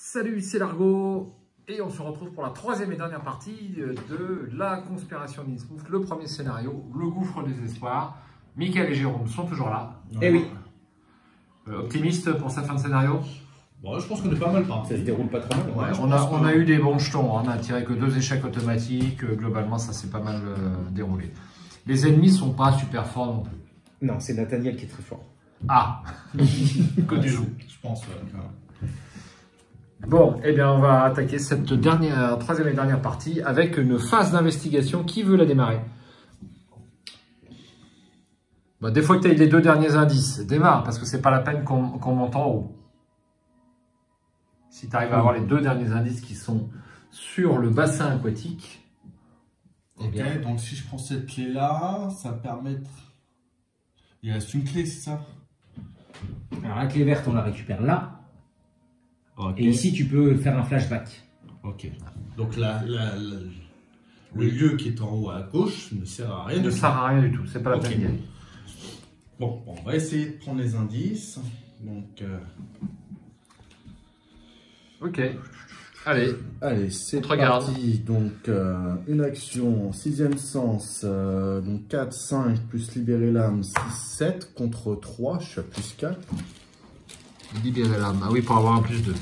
Salut, c'est Largo et on se retrouve pour la troisième et dernière partie de la conspiration d'Innsmouth, le premier scénario, le gouffre des espoirs. Mickaël et Jérôme sont toujours là. Eh oui. Optimiste pour cette fin de scénario? Bon, je pense qu'on est pas mal parti. Ça se déroule pas trop mal. Ouais, on a eu des bons jetons, on a tiré que 2 échecs automatiques, globalement ça s'est pas mal déroulé. Les ennemis sont pas super forts non plus. Non, c'est Nathaniel qui est très fort. Ah que tu joues. Je pense, Bon, eh bien on va attaquer cette troisième et dernière partie avec une phase d'investigation. Qui veut la démarrer? Bah, des fois que tu as les 2 derniers indices, démarre, parce que c'est pas la peine qu'on monte en haut. Si tu arrives à avoir les 2 derniers indices qui sont sur le bassin aquatique, eh bien, donc si je prends cette clé-là, ça va permettre... Il reste une clé, c'est ça? Alors la clé verte, on la récupère là. Okay. Et ici, tu peux faire un flashback. Ok. Donc le lieu qui est en haut à gauche ne sert à rien. ne sert à rien du tout, c'est pas la peine d'y aller. Bon, on va essayer de prendre les indices. Donc... Ok. Allez, c'est regarde. parti. Donc, une action, 6e sens, donc 4, 5, plus libérer l'âme, 6, 7, contre 3, je suis à plus 4. Libérer l'âme. Ah oui, pour avoir un plus 2.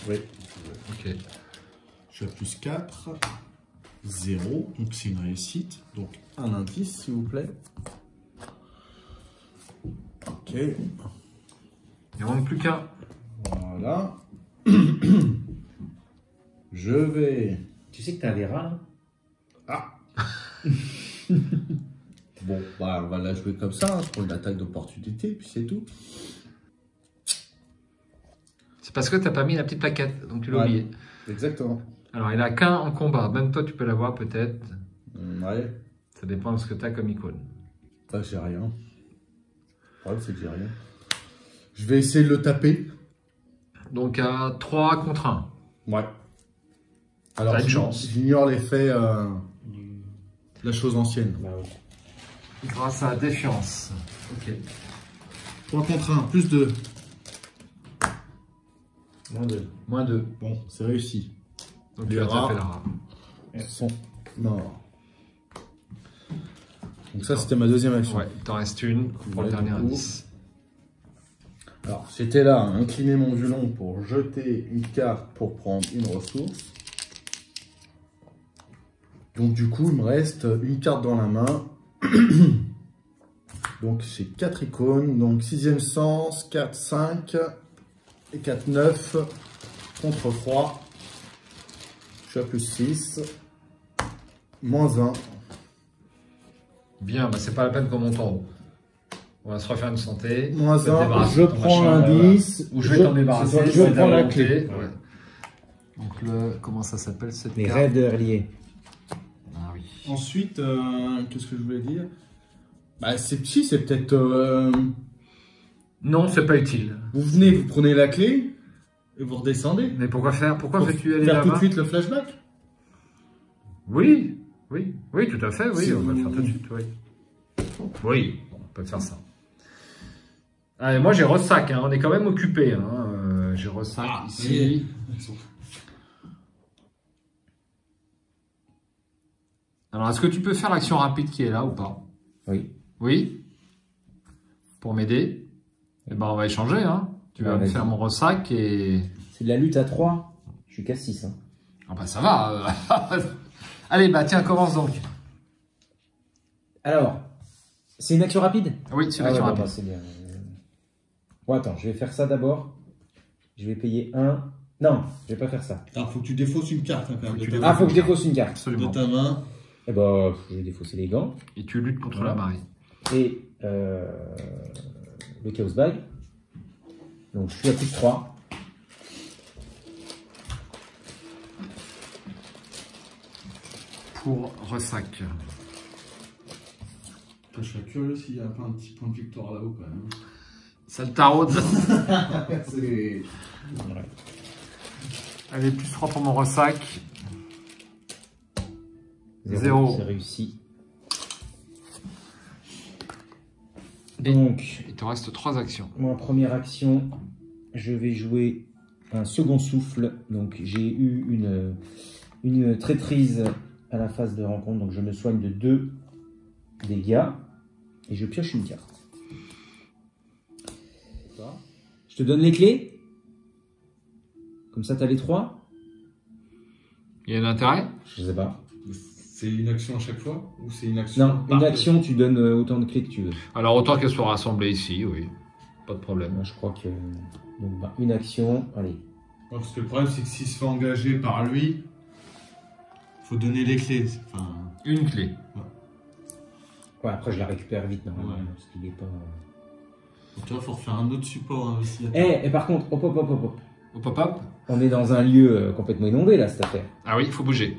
Oui. Ok. Je suis à plus 4, 0, donc c'est une réussite. Donc, un indice, s'il vous plaît. Ok. Il ne manque plus qu'un. Voilà. Je vais... Tu sais que tu as des rats là? Ah. Bon, bah, on va la jouer comme ça, pour une attaque d'opportunité, puis c'est tout. C'est parce que tu n'as pas mis la petite plaquette, donc tu l'as oublié. Exactement. Alors, il a qu'un en combat. Même toi, tu peux l'avoir peut-être. Ouais. Ça dépend de ce que tu as comme icône. Bah, j'ai rien. Le problème, c'est que j'ai rien. Je vais essayer de le taper. Donc, à 3 contre 1. Ouais. Alors, T'as une chance. j'ignore l'effet la chose ancienne. Bah ouais. Grâce à la défiance. Ok. 3 contre 1, plus 2. Moins 2. Moins 2. Bon, c'est réussi. Donc, Les tu as rats. fait la rat. Ils sont morts. Donc ça, c'était ma deuxième action. Ouais, il t'en reste une pour le Ouais, dernier du coup. indice. Alors, j'étais là à incliner mon violon pour jeter une carte pour prendre une ressource. Donc, du coup, il me reste une carte dans la main. Donc, j'ai 4 icônes. Donc, 6e sens, 4, 5 et 4, 9 contre 3. Je suis à plus 6. Moins 1. Bien, bah, c'est pas la peine qu'on monte en haut. On va se refaire une santé. Moins Se 1. débarrasser Je de ton prends machin. l'indice. Ou je vais t'en débarrasser. Je prends la clé. Ouais. Donc, comment ça s'appelle cette Les carte? raiders liés. Ah oui. Ensuite, qu'est-ce que je voulais dire? Bah, c'est petit, c'est peut-être... Non, c'est pas utile. Vous venez, vous prenez la clé et vous redescendez. Mais pourquoi faire? Pourquoi Pour veux-tu aller faire tout de là-bas? suite le flashback. Oui, oui, oui, tout à fait, oui, Si on va le vous- faire tout de suite, oui. Oui, on peut faire ça. Allez, moi j'ai ressac, hein, on est quand même occupé. Hein, j'ai ressac ici. Alors, est-ce que tu peux faire l'action rapide qui est là ou pas? Oui. Oui. Pour m'aider? Eh ben, on va échanger. Hein. Tu vas Ouais, me vas-y. faire mon ressac et... C'est de la lutte à 3. Je suis qu'à 6. Hein. Ah bah ça va. Allez, bah tiens, commence donc. Alors, c'est une action rapide? Oui, c'est Ah l'action ouais, rapide. bah, c'est bien. Bon, attends, je vais faire ça d'abord. Je vais payer 1. Non, je vais pas faire ça. Alors, faut que tu défausses une carte hein, quand même. Faut que tu de, défausses. ta... Ah, faut que je défausse une carte. Absolument. de ta main. Eh ben, je vais défausser les gants. Et tu luttes contre Voilà. la marée. Et le Chaos Bag. Donc, je suis à plus 3. Pour ressac. Je serais curieux s'il n'y a pas un petit point de victoire là-haut quand même. Ça le taraude. C'est... Allez, plus 3 pour mon ressac. 0. C'est réussi. Donc, Il te reste 3 actions. moi, première action, je vais jouer un second souffle. Donc j'ai eu une traîtrise à la phase de rencontre. Donc je me soigne de 2 dégâts. Et je pioche une carte. Je te donne les clés. Comme ça, tu as les 3. Il y a un intérêt? Je sais pas. C'est une action à chaque fois ou c'est une action Non, une action, tu donnes autant de clés que tu veux. Alors autant qu'elles soient rassemblées ici, oui. Pas de problème. Moi, je crois que... Donc, bah, une action, allez. Ouais, parce que le problème, c'est que s'il se fait engager par lui, il faut donner les clés. Enfin... Une clé. Ouais, après, je la récupère vite, normalement, Ouais. parce qu'il est pas... Donc, tu vois, il faut refaire un autre support aussi. Et par contre, hop, hop, hop, hop, hop. Au pop-up? On est dans un lieu complètement inondé, là, cette affaire. Ah oui, il faut bouger.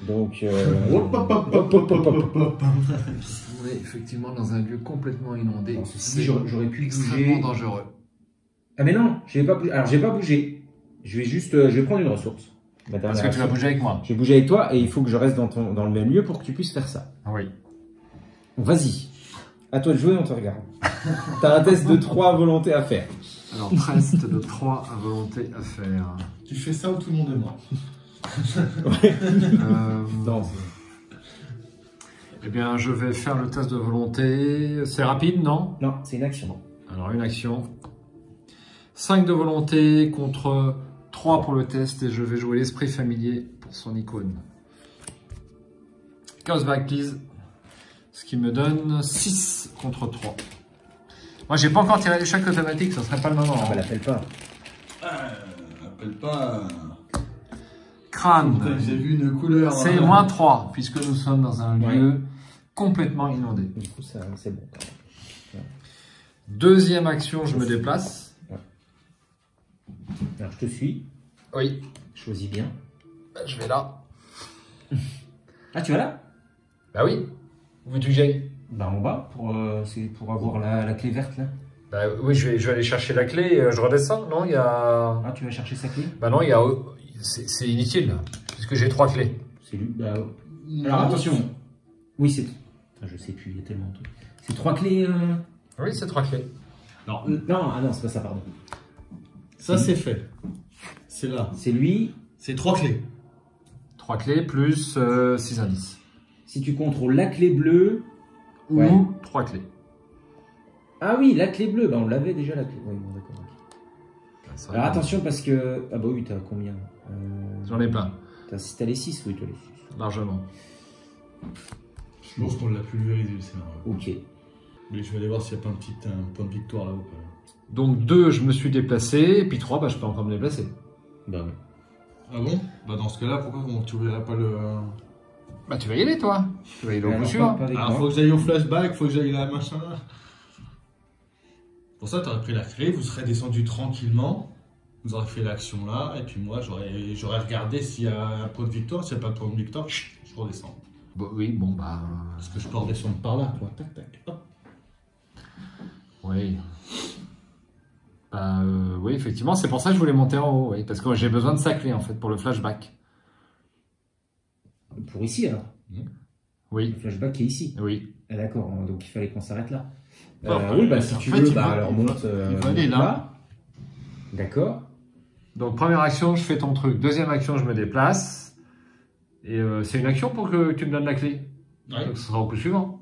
Donc... Hop, hop, hop, hop, hop, hop, hop, hop. On est effectivement dans un lieu complètement inondé. Alors, ceci dit, j'aurais pu extrêmement bouger. dangereux. Ah mais non, je vais pas bouger. Alors, je vais pas bouger. Je vais juste... je vais prendre une ressource. Ma dernière Parce que tu vas action. bouger avec moi. Je vais bouger avec toi et il faut que je reste dans le même lieu pour que tu puisses faire ça. Oui. Donc, vas-y. À toi de jouer, on te regarde. T'as un test de 3 volontés à faire. Alors, test de 3 à volonté à faire. Tu fais ça ou tout le monde est mort? Non, Eh bien, je vais faire le test de volonté. C'est rapide, non? non, c'est une action. Alors, une action. 5 de volonté contre 3 pour le test et je vais jouer l'esprit familier pour son icône. Chaos back, please. Ce qui me donne 6 contre 3. Moi, j'ai pas encore tiré l'échec automatique, ça serait pas le moment. Ah bah, l'appelle pas. Appelle pas. Crâne. J'ai vu une couleur. C'est moins 3, puisque nous sommes dans un Ouais. lieu complètement inondé. Du coup, ça, c'est bon. Quand même. Deuxième action, je me déplace. Alors, je te suis. Oui, Choisis bien. je vais là. Ah, tu vas là? Bah oui. Où veux-tu que j'aille? Bah, en bas, c'est pour avoir la clé verte, là. Bah oui, je vais aller chercher la clé, je redescends, non? Il y a... Ah, tu vas chercher sa clé? Bah non, il y a... C'est inutile, puisque j'ai 3 clés. C'est lui. Bah, alors, attention. Oui, c'est... Enfin, je sais plus, il y a tellement de trucs. C'est 3 clés... Oui, c'est 3 clés. Non, Non, ah non, c'est pas ça, pardon. ça c'est fait. C'est là. C'est lui. C'est 3 clés. 3 clés plus 6 indices. Si tu contrôles la clé bleue... Ou Ouais. 3 clés. Ah oui, la clé bleue. Bah, on l'avait déjà, la clé. Oui, bon, d'accord. Ok. Ça, Alors, attention, parce que... Ah bah oui, t'as combien? J'en ai plein, T'as les 6, oui, toi les 6. largement. Je pense qu'on l'a pulvérisé le scénario. Ok. Mais je vais aller voir s'il n'y a pas un point de victoire là-haut. Donc 2, je me suis déplacé, et puis 3, bah, je peux encore me déplacer. Bah oui. Ah bon? Bah dans ce cas-là, pourquoi tu verrais pas le... Bah tu vas y aller, toi. Tu vas y aller au Alors, coup sûr. pas avec Alors moi. faut que j'aille au flashback, faut que j'aille là, machin là. Pour ça, tu aurais pris la clé, vous serez descendu tranquillement, vous aurez fait l'action là, et puis moi j'aurais regardé s'il y a un point de victoire, s'il n'y a pas de point de victoire, je redescends. Bah, oui, bon bah... Parce que je peux redescendre par là, toi. Tac, tac, hop. Oui. Bah, oui, effectivement, c'est pour ça que je voulais monter en haut, oui, parce que j'ai besoin de sa clé en fait pour le flashback. Pour ici, alors. Oui, Le flashback est ici. oui. Ah, d'accord, hein, donc il fallait qu'on s'arrête là. Oui, Oui, si en tu fait, veux, il bah va- alors il va- monte. il va aller là. D'accord. Donc première action, je fais ton truc. Deuxième action, je me déplace. Et c'est une action pour que tu me donnes la clé. Ouais. Donc ce sera au coup suivant.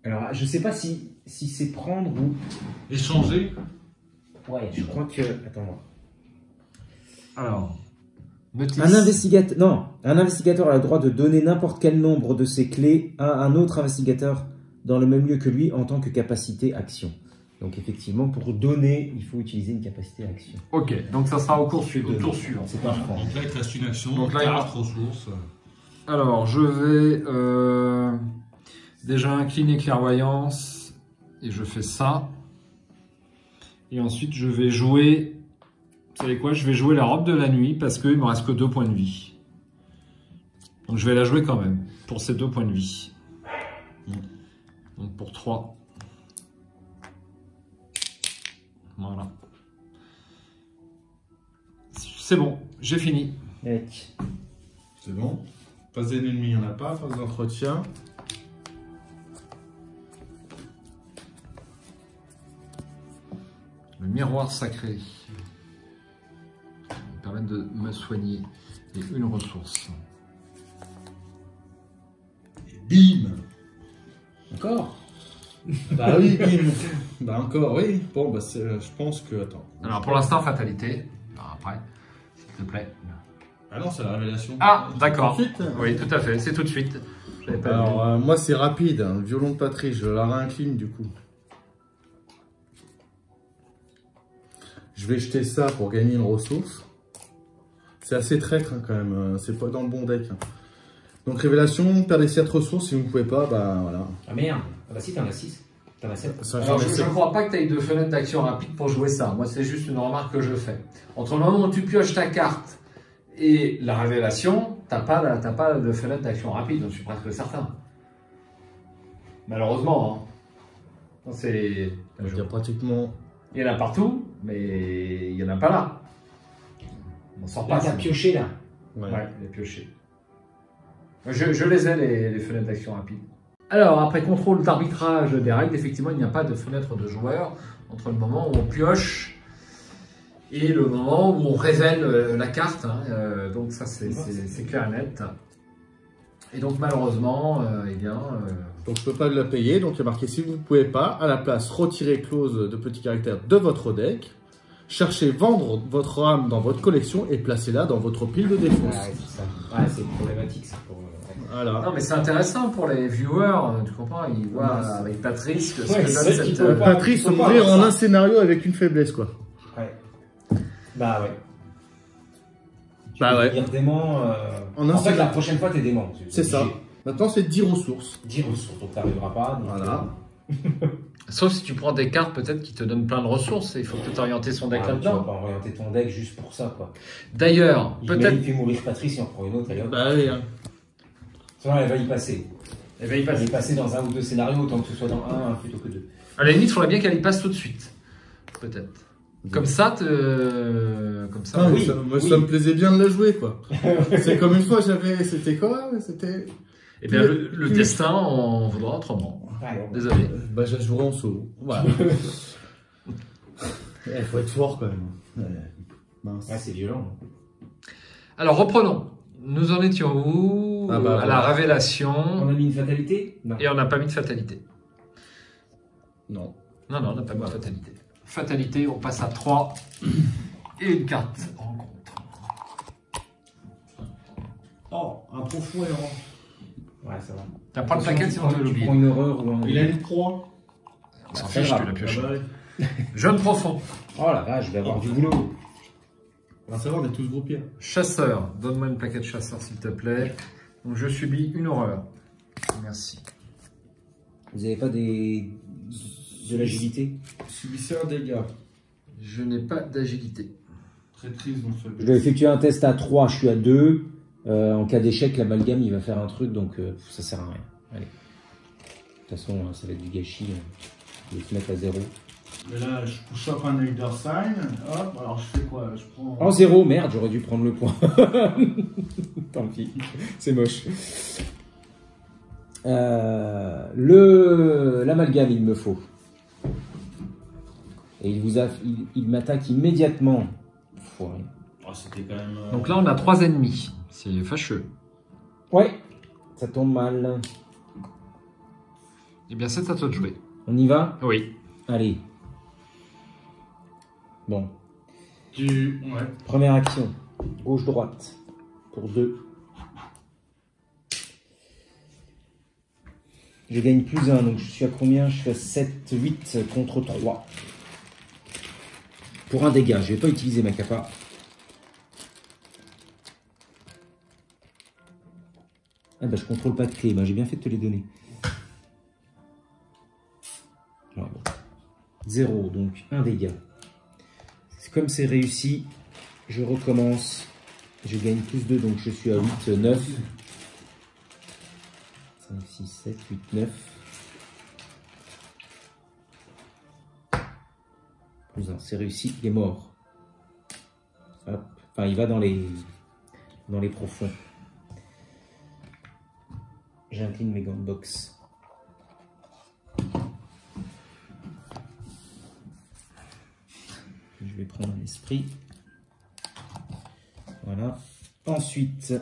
Alors, je sais pas si c'est prendre ou. Échanger. Ouais, je crois que. Attends. Alors, notice. Un investigateur a le droit de donner n'importe quel nombre de ses clés à un autre investigateur dans le même lieu que lui en tant que capacité action. Donc effectivement, pour donner, il faut utiliser une capacité action. Ok, donc ça sera au tour suivant. C'est pas prendre. Donc là, il te reste une action, Donc là, il carte, va- ressources. Alors, je vais déjà incliner clairvoyance. Et je fais ça. Et ensuite, je vais jouer... Vous savez quoi? Je vais jouer la robe de la nuit parce qu'il me reste que 2 points de vie. Donc je vais la jouer quand même, pour ces 2 points de vie. Donc pour 3. Voilà. C'est bon, j'ai fini. Avec. C'est bon. Phase d'ennemi, il n'y en a pas. Phase d'entretien. Le miroir sacré. permettre de me soigner. Et une ressource. Et bim. Encore? Bah oui, bim. Bah encore, oui. Bon, bah je pense que... Attends. Alors pour l'instant, fatalité. Alors, après, s'il te plaît. Ah non, c'est la révélation. Ah, d'accord. Tout de suite. Oui, tout à fait, c'est tout de suite. J'avais pas vu. Alors, moi, c'est rapide. Hein. Violon de patrie, je la réincline du coup. Je vais jeter ça pour gagner une ressource. C'est assez traître hein, quand même. C'est pas dans le bon deck. Hein. Donc, révélation, perdez 7 ressources. Si vous ne pouvez pas, bah voilà. Ah merde. Ah bah si, t'en as 6. T'en as 7. Ça, Alors, j'en ai je sept. ne crois pas que tu aies de fenêtre d'action rapide pour jouer ça. Moi, c'est juste une remarque que je fais. Entre le moment où tu pioches ta carte et la révélation, t'as pas de fenêtre d'action rapide, je suis presque certain. Malheureusement. Hein. C'est... Il y a pratiquement... Il y en a partout, mais il n'y en a pas là. On sort Là, pas. t'as pioché là. Ouais. Ouais, les piochés. Je les ai, les fenêtres d'action rapide. Alors, après contrôle d'arbitrage des règles, effectivement, il n'y a pas de fenêtre de joueur entre le moment où on pioche et le moment où on révèle la carte. Hein. Donc ça, c'est clair et net. Et donc, malheureusement, eh bien... Donc je peux pas la payer, donc il y a marqué si vous ne pouvez pas, à la place, retirez clause de petits caractères de votre deck, cherchez vendre votre âme dans votre collection et placez-la dans votre pile de défense. Ouais, c'est ça. Ouais, c'est problématique ça. Pour... Voilà. Non, mais c'est intéressant pour les viewers, tu comprends? Ils voient avec Patrice que ce Ouais, que c'est donne vrai qu'il cette... faut pas- Patrice, faut pas mourir avoir en ça. un scénario avec une faiblesse, quoi. Ouais. Bah ouais. Tu Bah peux ouais. dire dément. En un En fait, seul- la prochaine fois, t'es dément. C'est ça. Maintenant, c'est 10 ressources. 10 ressources, donc t'arriveras pas. Donc, Voilà. Sauf si tu prends des cartes peut-être qui te donnent plein de ressources et il faut peut-être orienter son deck tu vas là-dedans. pas orienter ton deck juste pour ça, quoi. D'ailleurs, Il peut-être... fait mourir Patrice et on prend une autre, allez hop. Bah oui, hein. Sinon, elle va y passer. Eh ben, il passe. Elle va y passer dans un ou deux scénarios, autant que ce soit dans un plutôt que deux. À la limite, il faudrait bien qu'elle y passe tout de suite. Peut-être. Comme ça, comme ça. Ah, oui, ça, moi, oui. ça me plaisait bien de la jouer, quoi. C'est comme une fois, c'était quoi? C'était... Eh bien, le destin en voudra autrement. Ouais. Désolé. Bah, je la jouerai en solo. Voilà. Il faut être fort, quand même. Ouais. Mince. Ouais, c'est violent. Alors, reprenons. Nous en étions où? Ah bah, à la voilà. révélation. On a mis une fatalité? Non. Et on n'a pas mis de fatalité. Non. Non, on n'a pas mis de fatalité. Fatalité, on passe à 3 et une carte rencontre. Oh, un profond errant. Ouais, ça va. T'as pas le paquet sinon tu vas Tu l'oublier. prends une erreur ou un. Il a une proie. On s'en c'est fiche, grave. tu l'as pioché. Ah bah oui. Jeune profond. Oh la vache, je vais avoir du boulot. On va savoir, on est tous groupés. Chasseur. Donne-moi une plaquette chasseur, s'il te plaît. Donc, je subis une horreur. Merci. Vous avez pas de l'agilité? Subissez un dégât. Je n'ai pas d'agilité. Très triste, donc Je dois effectuer un test à 3, je suis à 2. En cas d'échec, l'amalgame il va faire un truc, donc ça sert à rien. Allez. De toute façon, ça va être du gâchis. Je vais se mettre à 0. Mais là, je chope un Elder Sign. Hop, alors je fais quoi? Je prends. En 0, merde, j'aurais dû prendre le point. Tant pis, c'est moche. L'amalgame, il me faut. Et il m'attaque immédiatement. Foiré. Oh, c'était quand même. Donc là, on a 3 ennemis. C'est fâcheux. Ouais, ça tombe mal. Eh bien, c'est à toi de jouer. On y va? Oui. Allez. Bon, Ouais. première action. Gauche-droite. Pour 2. Je gagne plus 1, donc je suis à combien? Je suis à 7, 8 contre 3. Pour un dégât, je vais pas utiliser ma capa. Ah bah je contrôle pas de clé, bah, j'ai bien fait de te les donner. Voilà. 0, donc un dégât. Comme c'est réussi, je recommence. Je gagne plus 2, donc je suis à 8, 9. 5, 6, 7, 8, 9. Plus 1, c'est réussi, il est mort. Hop. Enfin, il va dans les profonds. J'incline mes gants de boxe. Je vais prendre un esprit. Voilà. Ensuite...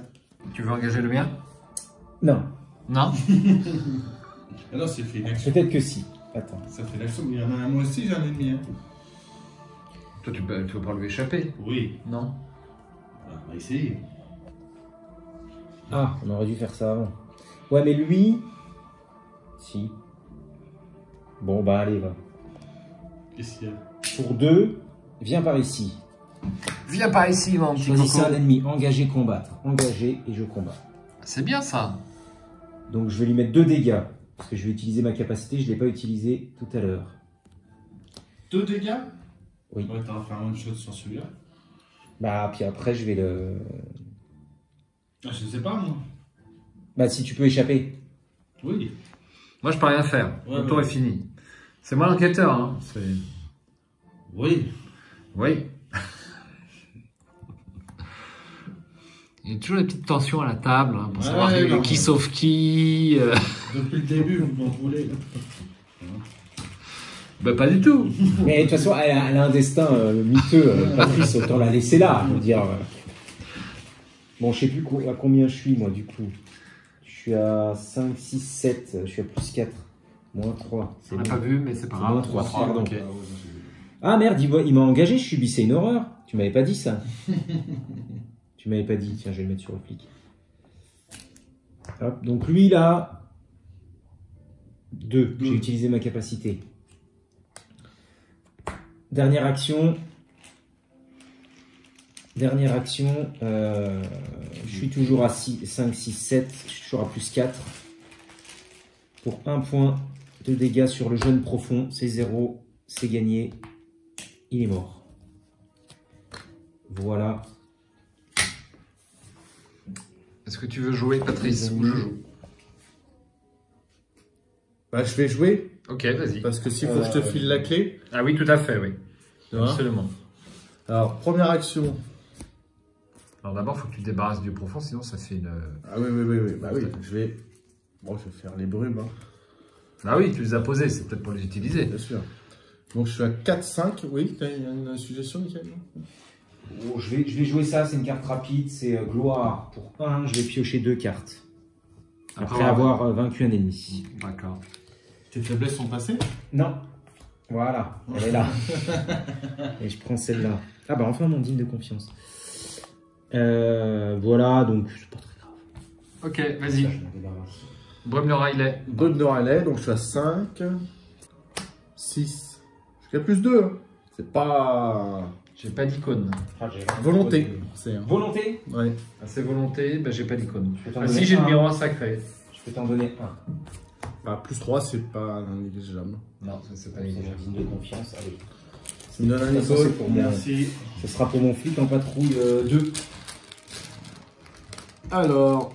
Tu veux engager le mien? Non. Non? Ah non, c'est fait une action. Peut-être que si. Attends. Ça fait l'action. Il y en a un, moi aussi, j'ai un ennemi. Hein. Toi, tu veux pas lui échapper? Oui. Non. On va essayer. Ah, on aurait dû faire ça avant. Ouais, mais lui... Si. Bon, bah allez, va. Qu'est-ce qu'il y a? Pour 2, viens par ici. Viens par ici, mon petit Choisissez coco. un ennemi. Engager, combattre. Engager et je combats. C'est bien ça. Donc je vais lui mettre 2 dégâts. Parce que je vais utiliser ma capacité. Je ne l'ai pas utilisé tout à l'heure. 2 dégâts? Oui. Ouais, t'as fait un one shot sur celui-là. Bah, puis après, je vais le... Ah, je sais pas, moi. Bah, si tu peux échapper. Oui. Moi, je peux rien faire. Ouais, Le tour ouais. est fini. C'est moi l'enquêteur. Hein. Oui. Oui. Il y a toujours des petites tensions à la table hein, pour Ouais, savoir non, qui mais- sauve qui. Depuis le début, vous m'en voulez. Bah, pas du tout. Mais de toute façon, elle a un destin miteux. Patrice, autant la laisser là. Je veux dire... Bon, je sais plus à combien je suis, moi, du coup. Je suis à 5, 6, 7. Je suis à plus 4. Moins 3. On n'a pas vu, mais c'est pas C'est grave. moins 3, Trois, pardon. ok. Ah merde, il m'a engagé, je subissais une horreur. Tu m'avais pas dit ça. Tu m'avais pas dit. Tiens, je vais le mettre sur le flic. Hop, donc lui, là... 2. J'ai utilisé ma capacité. Dernière action. Je suis toujours à 5, 6, 7. Je suis toujours à plus 4. Pour 1 point de dégâts sur le jeune profond. C'est 0. C'est gagné. Il est mort. Voilà. Est-ce que tu veux jouer, Patrice, ou je joue? Bah, je vais jouer. Ok, vas-y. Parce que s'il faut que je te file la clé. Ah oui, tout à fait, oui. Tu vois. Absolument. Alors, première action. Alors d'abord, il faut que tu te débarrasses du profond, sinon ça fait une... Ah oui. Bah oui, je vais. Bon, je vais faire les brumes, hein, Ah oui, tu les as posés, c'est peut-être pour les utiliser. bien sûr. Donc, je suis à 4, 5. Oui, t'as une suggestion, Michael? Oh, je vais jouer ça, c'est une carte rapide, c'est gloire. Pour 1, je vais piocher 2 cartes. Après avoir vaincu un ennemi. D'accord. Tes faiblesses sont passées? Non. Voilà, elle est là. Et je prends celle-là. Ah bah enfin mon digne de confiance. Voilà, donc c'est pas très grave. Ok, Ça, vas-y. je m'en débarrasse. Brume le Riley. Deux de Noralais, donc je suis à 5, 6. Jusqu'à plus 2. C'est pas. J'ai pas d'icône. Ah, j'ai Volonté. C'est. Volonté. Ouais. Ah, c'est volonté, bah, j'ai pas d'icône. Je peux t'en Ah donner si, j'ai le un. miroir sacré. Je peux t'en donner un. Bah, plus 3, c'est pas négligeable. Non, ça c'est pas C'est négligeable. mon digne de confiance. Allez. Tu me donnes un De toute façon, épaule. c'est pour moi. Merci. Ce sera pour mon flic en patrouille 2. Alors,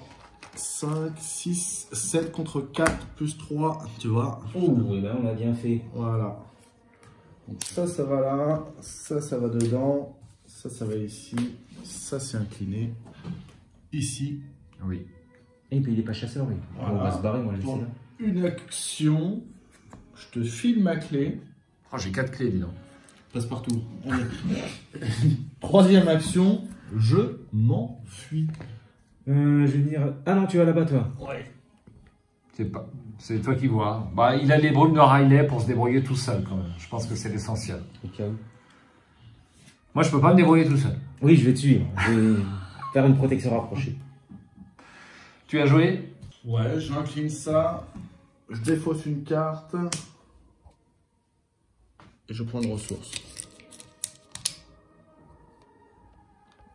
5, 6, 7 contre 4, plus 3, tu vois. Oh, eh ben, on a bien fait. Voilà. Donc ça va là, ça va dedans, ça va ici, ça c'est incliné, ici. Oui. Et puis il est pas chasseur, lui. Voilà. On va se barrer, moi je le sais Pour là. une action, je te file ma clé, Oh, j'ai 4 clés, dis donc. passe partout. Troisième action, je m'enfuis. Je vais dire. Ah non, tu vas là-bas, toi. C'est toi qui vois. Bah, il a les brumes de Riley pour se débrouiller tout seul, quand même. Je pense que c'est l'essentiel. Au cas où. Moi, je peux pas me débrouiller tout seul. Oui, je vais te suivre. Je vais faire une protection rapprochée. Tu as joué? Ouais, j'incline ça, je défausse une carte, et je prends une ressource.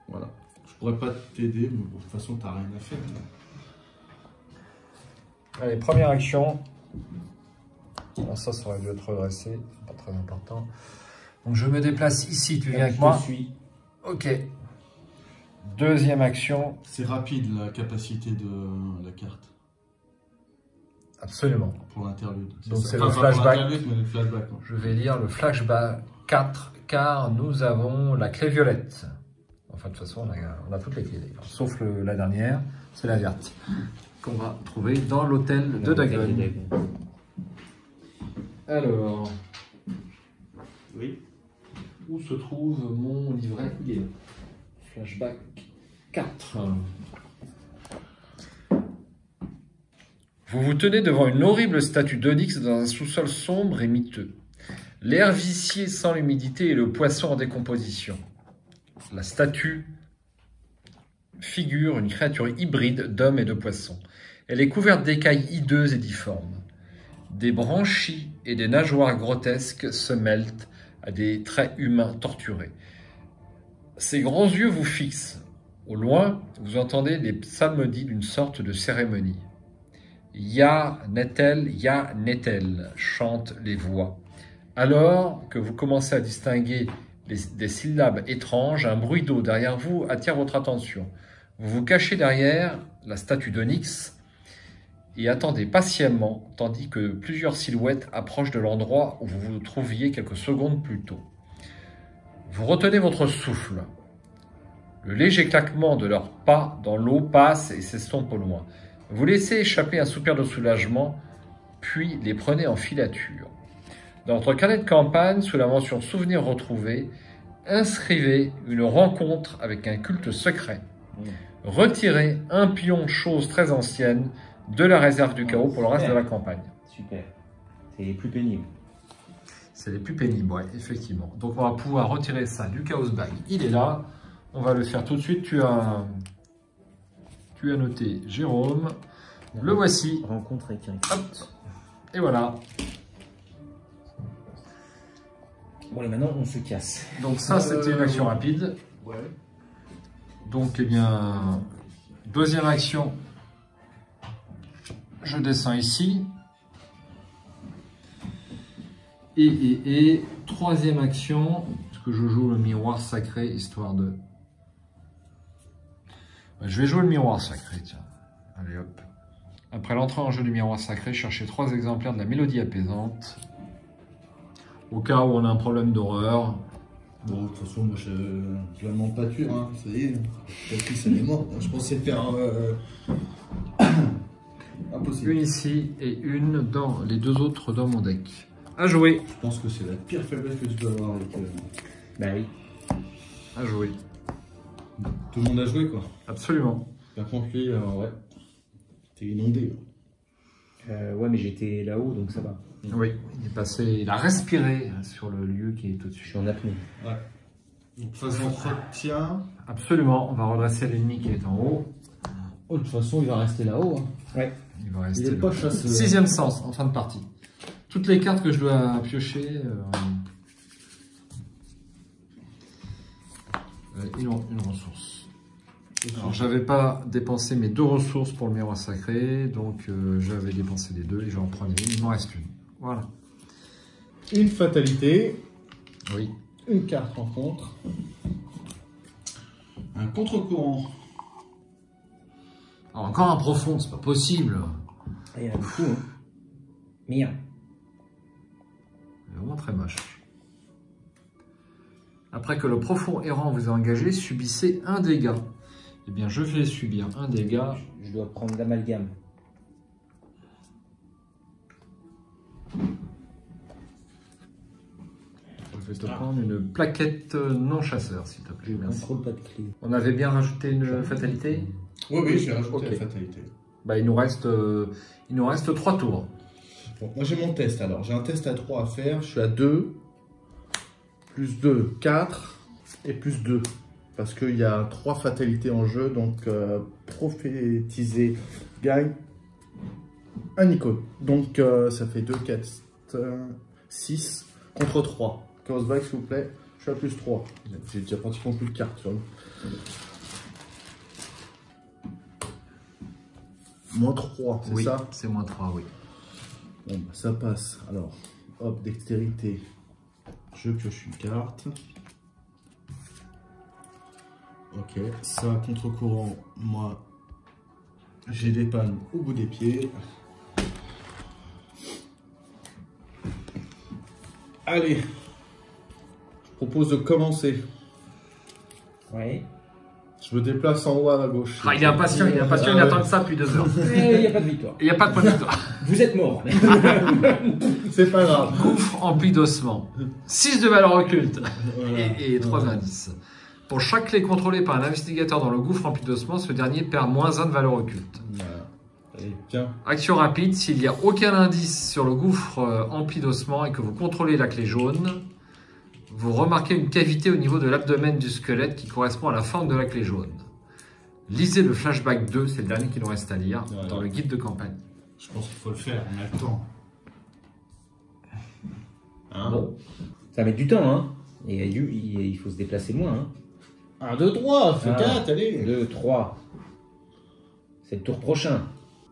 Voilà. Je pourrais pas t'aider, mais bon, de toute façon, t'as rien à faire. Allez, première action. Alors ça aurait dû être redressé, pas très important. Donc je me déplace ici, tu viens avec moi. Je suis. Ok. Deuxième action. C'est rapide la capacité de la carte Absolument. pour l'interlude. Donc ça. c'est Enfin, le pas flashback. Pour l'interlude, mais le flashback. Quoi. Je vais lire le flashback 4, car nous avons la clé violette. Enfin, de toute façon, on a toutes les clés d'ailleurs. Sauf la dernière, c'est la verte. Qu'on va trouver dans l'hôtel de Dagon. Alors, Oui. où se trouve mon livret? Il est là. Flashback 4. Vous vous tenez devant une horrible statue d'onyx dans un sous-sol sombre et miteux. L'air vicié sans l'humidité et le poisson en décomposition. La statue figure une créature hybride d'homme et de poisson. Elle est couverte d'écailles hideuses et difformes. Des branchies et des nageoires grotesques se mêlent à des traits humains torturés. Ses grands yeux vous fixent. Au loin, vous entendez les psalmodies d'une sorte de cérémonie. Ya Netel, chantent les voix. Alors que vous commencez à distinguer des syllabes étranges, un bruit d'eau derrière vous attire votre attention. Vous vous cachez derrière la statue d'onyx et attendez patiemment, tandis que plusieurs silhouettes approchent de l'endroit où vous vous trouviez quelques secondes plus tôt. Vous retenez votre souffle. Le léger claquement de leurs pas dans l'eau passe et s'estompe au loin. Vous laissez échapper un soupir de soulagement, puis les prenez en filature. Dans votre carnet de campagne, sous la mention « Souvenirs retrouvés », inscrivez une rencontre avec un culte secret. Retirez un pion, chose très ancienne, de la réserve du chaos pour le reste de la campagne. Super. C'est les plus pénibles. C'est les plus pénibles, ouais, effectivement. Donc on va pouvoir retirer ça du Chaos Bag. Il est là. On va le faire tout de suite. Tu as noté Jérôme. Le voici. Rencontre avec un Hop. Et voilà. Bon, et maintenant, on se casse. Donc ça, c'était une action rapide. Ouais. Donc, eh bien, deuxième action. Je descends ici. Et troisième action, parce que je joue le miroir sacré, histoire de... Je vais jouer le miroir sacré, tiens. Allez, hop. Après l'entrée en jeu du miroir sacré, cherchez 3 exemplaires de la mélodie apaisante. Au cas où on a un problème d'horreur. Bon, de toute façon, moi, je la demande pas tuer, hein. Ça y est, la fille, elle est morte. Je pensais faire impossible. Une ici et une dans les 2 autres dans mon deck. À jouer. Je pense que c'est la pire faiblesse que tu dois avoir avec... Bah oui. À jouer. Tout le monde a joué, quoi. Absolument. Par contre, lui, ouais, t'es inondé. Ouais, mais j'étais là-haut, donc ça va. Oui, il est passé, il a respiré sur le lieu qui est Je au-dessus. suis en apnée. Ouais. Donc, phase d'entretien. Absolument, on va redresser l'ennemi qui est en haut. Oh, de toute façon, il va rester là-haut. Hein. Ouais. Il va rester Il est là. pas chasseur. 6e sens en fin de partie. Toutes les cartes que je dois piocher, une ressource. Alors, j'avais pas dépensé mes 2 ressources pour le miroir sacré, donc j'avais dépensé les 2 et je vais en prendre une. Il m'en reste une. Voilà. Une fatalité. Oui. Une carte rencontre. Un contre-courant. Alors, encore un profond, c'est pas possible. Il y en a beaucoup, hein. Merde. C'est vraiment très moche. Après que le profond errant vous a engagé, subissez un dégât. Eh bien, je vais subir un dégât. Je dois prendre l'amalgame. Je vais te prendre une plaquette non chasseur, s'il te plaît. Je Merci. contrôle pas de clé. On avait bien rajouté une fatalité. Oui, oui, j'ai rajouté Ok. la fatalité. Bah, il nous reste 3 tours. Bon, moi, j'ai mon test, alors. J'ai un test à 3 à faire. Je suis à 2. Plus 2, 4. Et plus 2. Parce qu'il y a 3 fatalités en jeu. Donc, prophétiser gagne un icône. Donc, ça fait 2, 4, 6 contre 3. Chaos Bag, s'il vous plaît. Je suis à plus 3. J'ai déjà pratiquement plus de cartes sur le... Moins 3, c'est Oui, ça? c'est moins 3, oui. Bon, bah, ça passe. Alors, hop, dextérité. Je pioche une carte. Ok, ça, contre-courant, moi, j'ai des pannes au bout des pieds. Allez, je propose de commencer. Ouais. Je me déplace en haut à ma gauche. Ah, il est impatient, il attend que ça depuis 2 heures. Il n'y a pas de victoire. Il n'y a pas de point de victoire. Vous êtes mort. C'est pas grave. Gouffre empli d'ossements. 6 de valeur occulte. Voilà. Et 3 indices. Pour chaque clé contrôlée par un investigateur dans le gouffre rempli d'ossements, ce dernier perd -1 de valeur occulte. Voilà. Allez, tiens. Action rapide, s'il n'y a aucun indice sur le gouffre empli d'ossements et que vous contrôlez la clé jaune, vous remarquez une cavité au niveau de l'abdomen du squelette qui correspond à la forme de la clé jaune. Lisez le flashback 2, c'est le dernier qui nous reste à lire, Voilà. dans le guide de campagne. Je pense qu'il faut le faire, on a le temps. Hein Bon, Ça met du temps, hein. Et il faut se déplacer loin, hein. 1, 2, 3, fais Ah. 4, allez. 2, 3. C'est le tour prochain.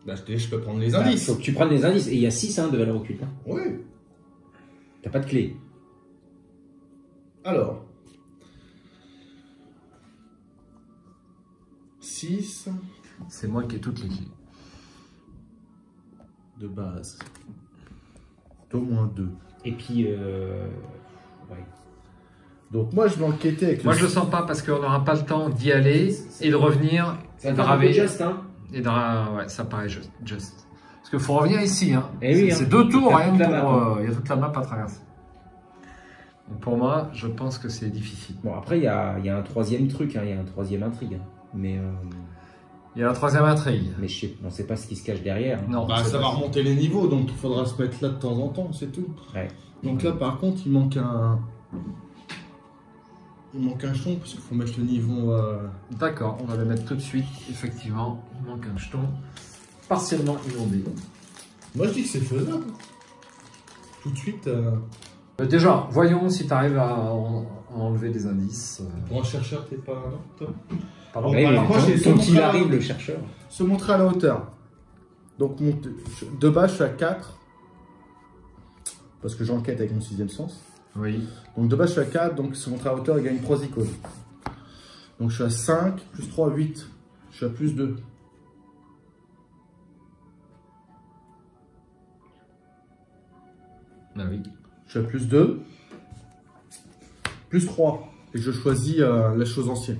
Bah, je peux prendre les Il indices. faut que tu prennes les indices. Et il y a 6 hein, de valeur occulte. Hein. Oui. T'as pas de clé. Alors. 6 c'est moi qui ai toutes les clés. de base. D'au moins 2. Et puis, ouais. Donc moi je vais enquêter avec Moi le... je le sens pas parce qu'on n'aura pas le temps d'y aller et de revenir Ça et de fait un peu raver. juste, hein. Et ouais, ça paraît juste. Parce qu'il faut revenir ici. Hein. Eh oui, C'est hein. 2 tours, Faut faire rien toute la pour. map, Il y a toute la map à traverser. Donc pour moi, je pense que c'est difficile. Bon, après, il y a un troisième truc, hein. Il y a un troisième intrigue. Hein. Mais Il y a la troisième intrigue. on sait pas ce qui se cache derrière. Hein. Non, Bah, c'est ça pas va ça. remonter les niveaux, donc il faudra se mettre là de temps en temps, c'est tout. Ouais. Donc là par contre il manque un... Il manque un jeton parce qu'il faut mettre le niveau... D'accord, on va le mettre tout de suite. Effectivement, il manque un jeton partiellement inondé. Moi je dis que c'est faisable. Tout de suite, Déjà, voyons si tu arrives à enlever des indices. pour un chercheur t'es pas... Non, toi Pardon. Ouais, alors, moi, j'ai tant qu'il montré- arrive, le chercheur. Se montrer à la hauteur. Donc de base je suis à 4. Parce que j'enquête avec mon 6e sens. Oui. Donc de base je suis à 4, donc se montrer à la hauteur il gagne 3 icônes. Donc je suis à 5, plus 3, 8. Je suis à plus 2. Bah oui. Je suis à plus 2. Plus 3. Et je choisis la chose ancienne.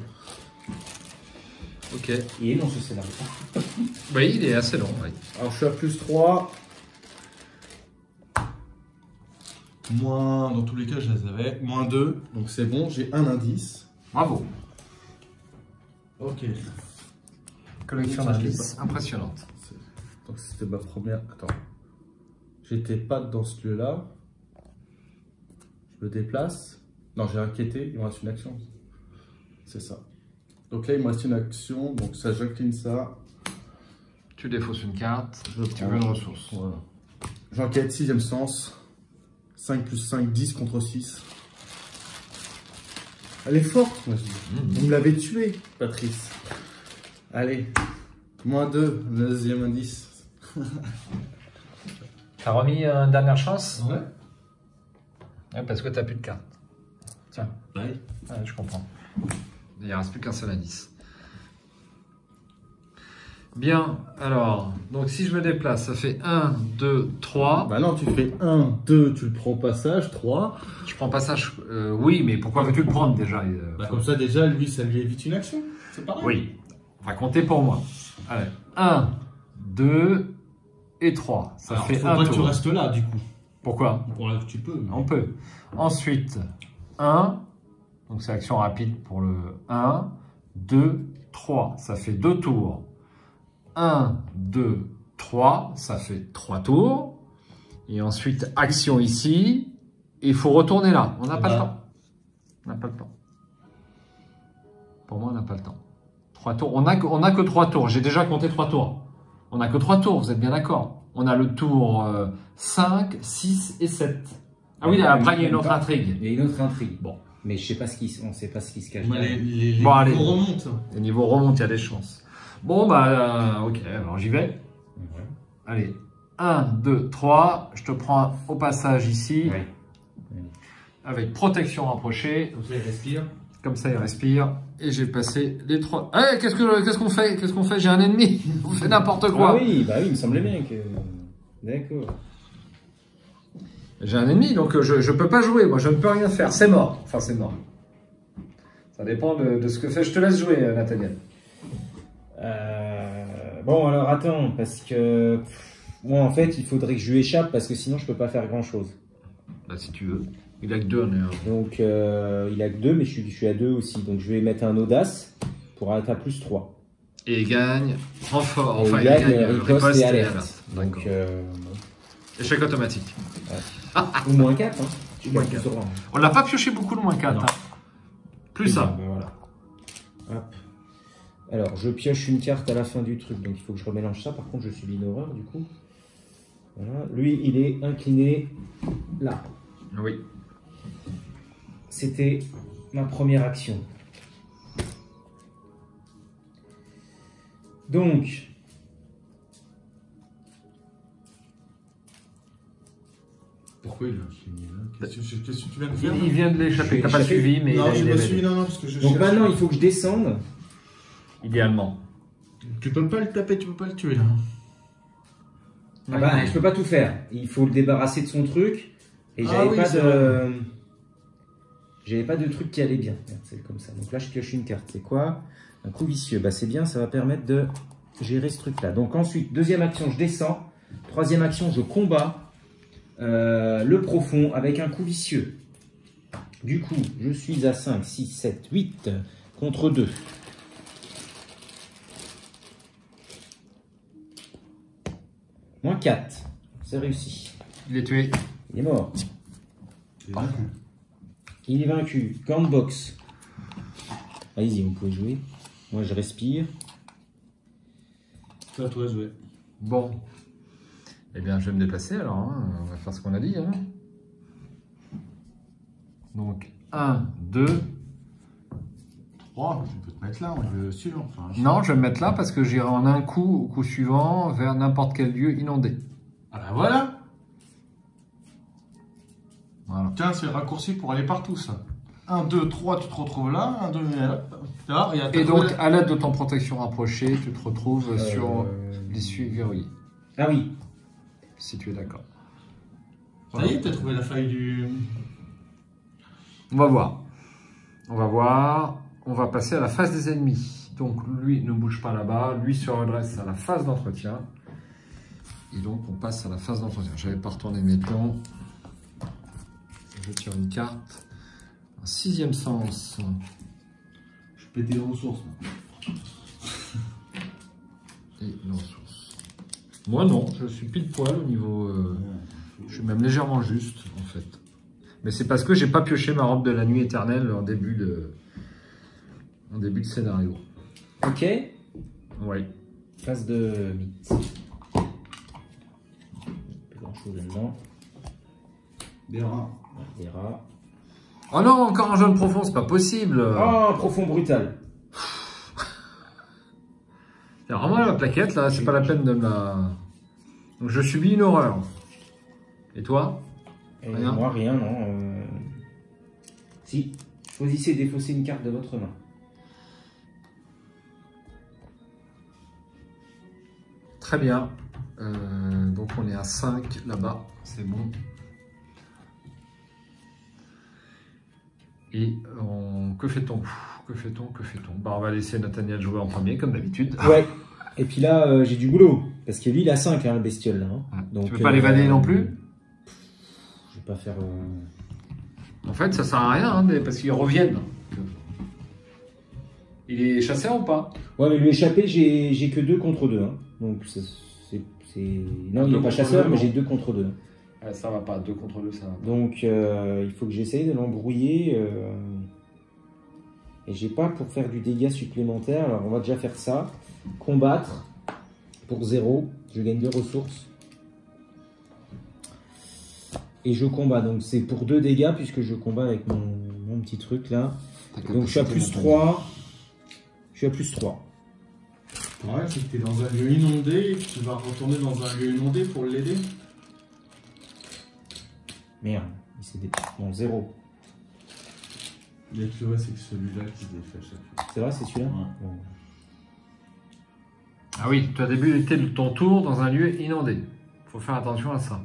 Ok. Il est long ce scénario. Oui, il est assez long. Oui. Alors je suis à plus 3. Moins, dans tous les cas je les avais. Moins 2. Donc c'est bon, j'ai un indice. Bravo. Ok. Collection Ça, je l'ai d'indices impressionnante. Donc c'était ma première... Attends. J'étais pas dans ce lieu-là. Je me déplace. Non, j'ai inquiété. Il me reste une action. C'est ça. Donc là, il me reste une action. Donc ça, j'incline ça. Tu défausses une carte. Je Tu prends. veux une ressource. Voilà. J'enquête 6e sens. 5 plus 5, 10 contre 6. Elle est forte, moi je dis. Vous me l'avez tué, Patrice. Allez. Moins 2, le deuxième indice. T'as remis une dernière chance? Ouais. Ouais, parce que t'as plus de cartes. Tiens. Ouais. Ouais, je comprends. Il ne reste plus qu'un seul indice. Bien, alors, donc si je me déplace, ça fait 1, 2, 3. Bah non, tu fais 1, 2, tu le prends au passage, 3. Je prends passage, oui, mais pourquoi veux-tu le prendre déjà? Bah comme ça déjà, lui, ça lui évite une action. C'est pareil. Oui, on va compter pour moi. Allez, 1, 2 et 3. Ça Alors, fait faut un pas que tu tour. restes là, du coup. Pourquoi? Pour là que tu peux. On peut. Ensuite, 1, donc c'est action rapide pour le 1, 2, 3. Ça fait 2 tours. 1, 2, 3, ça fait 3 tours. Et ensuite, action ici. Et il faut retourner là. On n'a pas le temps. On n'a pas le temps. Pour moi, on n'a pas le temps. 3 tours. On n'a que 3 tours. J'ai déjà compté 3 tours. On n'a que 3 tours, vous êtes bien d'accord? On a le tour 5, 6 et 7. Ah oui, après, il y a une autre intrigue. Il y a une autre intrigue. Bon. Mais je sais pas on sait pas ce qui se cache Bah, derrière. les Bon, allez. niveaux remontent. Les niveaux remontent, il y a des chances. Bon, bah, ok, alors j'y vais. Ouais. Allez, 1, 2, 3. Je te prends au passage ici. Ouais. Avec protection rapprochée. Comme ça, il respire. Comme ça, il respire. Et j'ai passé les 3. Eh, qu'est-ce qu'on fait? Qu'est-ce qu'on fait? J'ai un ennemi. On fait n'importe quoi. Ah oui, bah oui, il me semblait bien que... D'accord. J'ai un ennemi, donc je peux pas jouer. Moi, je ne peux rien faire. C'est mort. Enfin, c'est mort. Ça dépend de ce que fait. Je te laisse jouer, Nathaniel. Bon, alors attends, parce que... moi, en fait, il faudrait que je lui échappe, parce que sinon, je peux pas faire grand-chose. Bah, si tu veux. Il a que 2, on est. Donc il a que 2, mais je suis à 2 aussi. Donc je vais mettre un audace pour être à plus 3. Et il gagne renfort. Et Enfin, il gagne riposte et alerte. D'accord. Donc, Échec automatique. ou moins 4. Hein. Tu Moins gagnes plus 3. On l'a pas pioché beaucoup le moins 4. Non. Hein. Plus ça. Ben voilà. Hop. Alors, je pioche une carte à la fin du truc, donc il faut que je remélange ça. Par contre, je subis une horreur du coup. Voilà. Lui, il est incliné là. Oui. C'était ma première action. Donc, Pourquoi il a fini là? Qu'est-ce que tu viens de faire? Il vient de l'échapper. T'as pas échappé. suivi, mais Non, il j'ai est pas suivi, non, parce que je donc cherche. maintenant, il faut que je descende. Idéalement. Tu peux pas le taper, tu peux pas le tuer là. Ah bah, je peux pas tout faire. Il faut le débarrasser de son truc. Et j'avais oui, pas c'est de. J'avais pas de truc qui allait bien. Merde, c'est comme ça. Donc là, je pioche une carte. C'est quoi? Un coup vicieux. Bah, c'est bien, ça va permettre de gérer ce truc-là. Donc ensuite, deuxième action, je descends. Troisième action, je combats le profond avec un coup vicieux. Du coup, je suis à 5, 6, 7, 8 contre 2. Moins 4. C'est réussi. Il est tué. Il est mort. Il est vaincu. Count box. Allez-y, vous pouvez jouer. Moi, je respire. C'est à toi de jouer. Bon. Eh bien, je vais me déplacer alors. Hein. On va faire ce qu'on a dit. Hein. Donc, 1, 2. 3, tu peux te mettre là, on veut suivre. Enfin, Non, je vais me mettre là parce que j'irai en un coup, au coup suivant, vers n'importe quel lieu inondé. Ah bah voilà. Voilà. Tiens, c'est le raccourci pour aller partout ça. 1, 2, 3, tu te retrouves là. 1, 2, là. Et donc, à l'aide de ton protection rapprochée, tu te retrouves sur l'issue verrouillée. Ah oui. Si tu es d'accord. Ça y est, t'as trouvé la faille du... On va voir. On va voir. On va passer à la phase des ennemis. Donc, lui ne bouge pas là-bas. Lui se redresse à la phase d'entretien. Et donc, on passe à la phase d'entretien. J'avais pas retourné mes pions. Je tire une carte. Un 6e sens. Je pétais les ressources. Et une ressource. Moi, non. Je suis pile poil au niveau... je suis même légèrement juste, en fait. Mais c'est parce que j'ai pas pioché ma robe de la nuit éternelle en début de scénario. Ok. Oui. Phase de mythe. Pas grand chose là-dedans. Des rats. Des rats. Oh non, encore un jaune profond, c'est pas possible. Oh, profond brutal. C'est vraiment la plaquette là, c'est pas la peine de me la... Donc je subis une horreur. Et toi? Et Rien. moi, rien, non. Si. Choisissez et défaussez une carte de votre main. Très bien. Donc on est à 5 là-bas, c'est bon. Et que fait-on? Que fait-on? Que fait-on? Bah on va laisser Nathaniel jouer en premier, comme d'habitude. Ouais. Et puis là, j'ai du boulot. Parce que lui, il a 5, hein, le bestiole, là. Hein. Ouais. Donc, Tu veux pas l'évader non plus? Je vais pas faire... En fait, ça sert à rien, hein, parce qu'ils reviennent. Il est chasseur ou pas? Ouais, mais lui échapper, j'ai que 2 contre 2. Hein. Donc, c'est... Non, il n'est pas chasseur, mais j'ai 2 contre 2. Ah, ça va pas, 2 contre 2, ça va pas. Donc, il faut que j'essaye de l'embrouiller. Et j'ai pas pour faire du dégât supplémentaire. Alors, on va déjà faire ça. Combattre pour 0. Je gagne 2 ressources. Et je combats. Donc, c'est pour 2 dégâts, puisque je combats avec mon petit truc là. Donc, je suis à plus 3. Je suis à plus 3. Ouais, c'est que t'es dans un lieu inondé et que tu vas retourner dans un lieu inondé pour l'aider. Merde. Bon, 0. Il y a que c'est que celui-là qui défait chaque fois. C'est vrai, c'est celui-là Ouais. Bon. Ah oui, tu as débuté ton tour dans un lieu inondé. Faut faire attention à ça.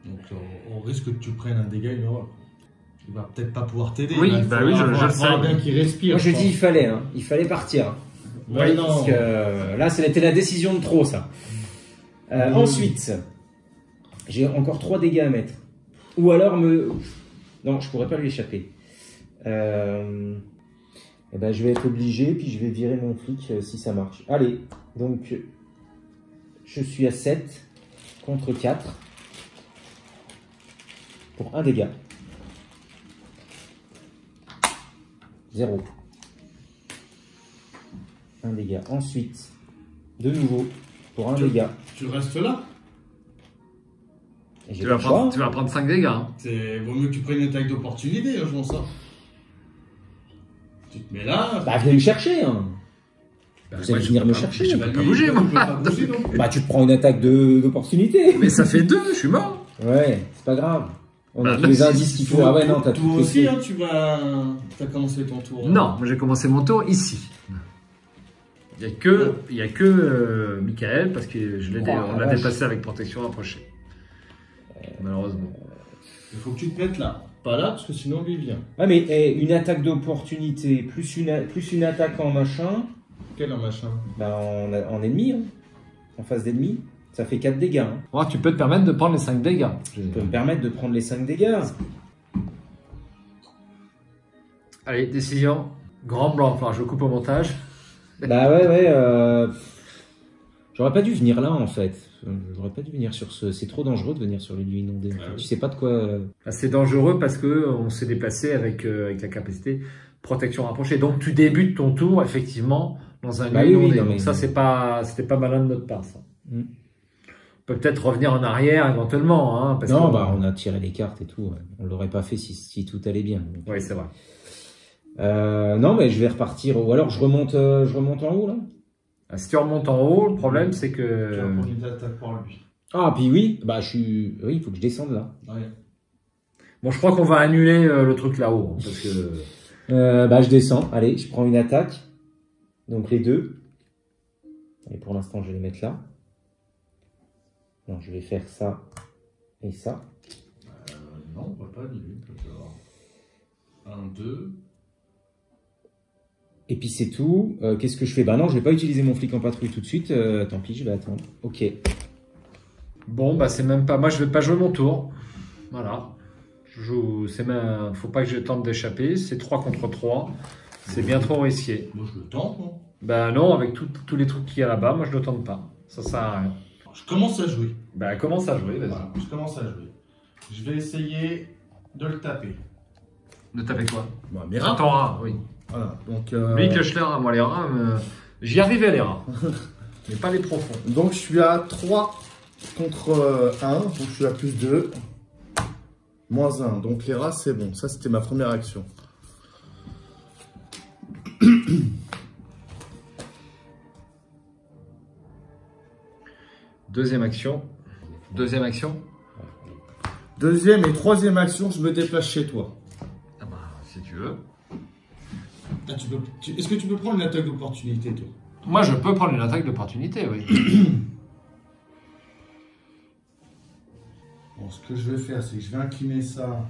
Donc on risque que tu prennes un dégât, une horreur. Il va peut-être pas pouvoir t'aider. Oui, il bah oui, je le sais. bien qu'il respire. Moi, je dis pense. il fallait. Hein. Il fallait partir. Ouais, non. Parce que là, c'était la décision de trop, ça. Ensuite, j'ai encore 3 dégâts à mettre. Ou alors me... Non, je pourrais pas lui échapper. Eh ben, je vais être obligé, puis je vais virer mon flic si ça marche. Allez, donc je suis à 7 contre 4 pour 1 dégât. 0. 1 dégât. Ensuite, de nouveau, pour 1 dégât. Tu restes là. Et j'ai Tu pas vas, le choix. tu vas prendre 5 dégâts. Hein. Vaut mieux que tu prennes une attaque d'opportunité, je pense ça. Tu te mets là. Bah, viens me chercher, hein. Bah, Vous moi, allez je venir peux me pas- chercher. Je Bah, peux pas bouger, Tu moi. peux pas bouger, donc. Bah, tu te prends une attaque d'opportunité. Mais ça fait 2, je suis mort. Ouais, c'est pas grave. On a Bah, tous les si, indices qu'il faut. Ah ouais, non, t'as tout Toi aussi, fait. hein, t'as commencé ton tour. Non, moi j'ai commencé mon tour ici. Il n'y a que Michael, parce que on l'a vache. dépassé avec protection rapprochée. Malheureusement. Il faut que tu te mettes là. Pas là, parce que sinon lui vient. Ah, mais une attaque d'opportunité plus une attaque en machin, Quel un machin. bah, en ennemi, hein. En face d'ennemi, ça fait 4 dégâts. Hein. Oh, tu peux te permettre de prendre les 5 dégâts. Tu peux me permettre de prendre les 5 dégâts. Allez, décision. Grand blanc, enfin je coupe au montage. Bah ouais, j'aurais pas dû venir là en fait. J'aurais pas dû venir sur ce. C'est trop dangereux de venir sur les lieux inondés. En fait. oui. Tu sais pas de quoi. Ah, c'est dangereux parce que on s'est déplacé avec la capacité protection rapprochée. Donc tu débutes ton tour effectivement dans un Bah lieu oui, inondé. non, mais- Donc ça c'était pas malin de notre part ça. Mm. On peut peut-être revenir en arrière éventuellement. Hein, parce Non, que- bah on a tiré les cartes et tout. Ouais. On l'aurait pas fait si tout allait bien. Donc. Oui, c'est vrai. Non, mais je vais repartir. Ou alors je remonte en haut là. Ah, si tu remontes en haut, le problème c'est Tu vas que... prendre une attaque pour lui. Ah, puis oui, bah oui, il faut que je descende là. Ouais. Bon, je crois qu'on va annuler le truc là-haut. Parce que... Bah je descends. Allez, je prends une attaque. Donc les deux. Et pour l'instant, je vais les mettre là. Non, je vais faire ça et ça. Non, on va pas annuler. 1, 2. Et puis c'est tout. Qu'est-ce que je fais? Bah non, je vais pas utiliser mon flic en patrouille tout de suite. Tant pis, je vais attendre. Ok. Bon, bah c'est même pas... Moi, je vais pas jouer mon tour. Voilà. Je joue... Faut pas que je tente d'échapper. C'est 3 contre 3. C'est bien trop risqué. Moi, je le tente, non? Bah non, avec tous les trucs qu'il y a là-bas, moi je le tente pas. Ça sert à rien. Je commence à jouer. Bah commence à jouer, vas-y. Voilà, je commence à jouer. Je vais essayer de le taper. De taper quoi? Bah, mes Ton rat, oui. Voilà, donc... Lui, pioche les rats, moi les rats, j'y arrivais les rats. Mais pas les profonds. Donc, je suis à 3 contre 1, donc je suis à plus 2. Moins 1, donc les rats, c'est bon. Ça, c'était ma première action. Deuxième action. Deuxième action. Deuxième et troisième action, je me déplace chez toi. Ah bah, si tu veux. Ah, est-ce que tu peux prendre une attaque d'opportunité, toi? Moi je peux prendre une attaque d'opportunité, oui. Bon, ce que je vais faire, c'est que je vais incliner ça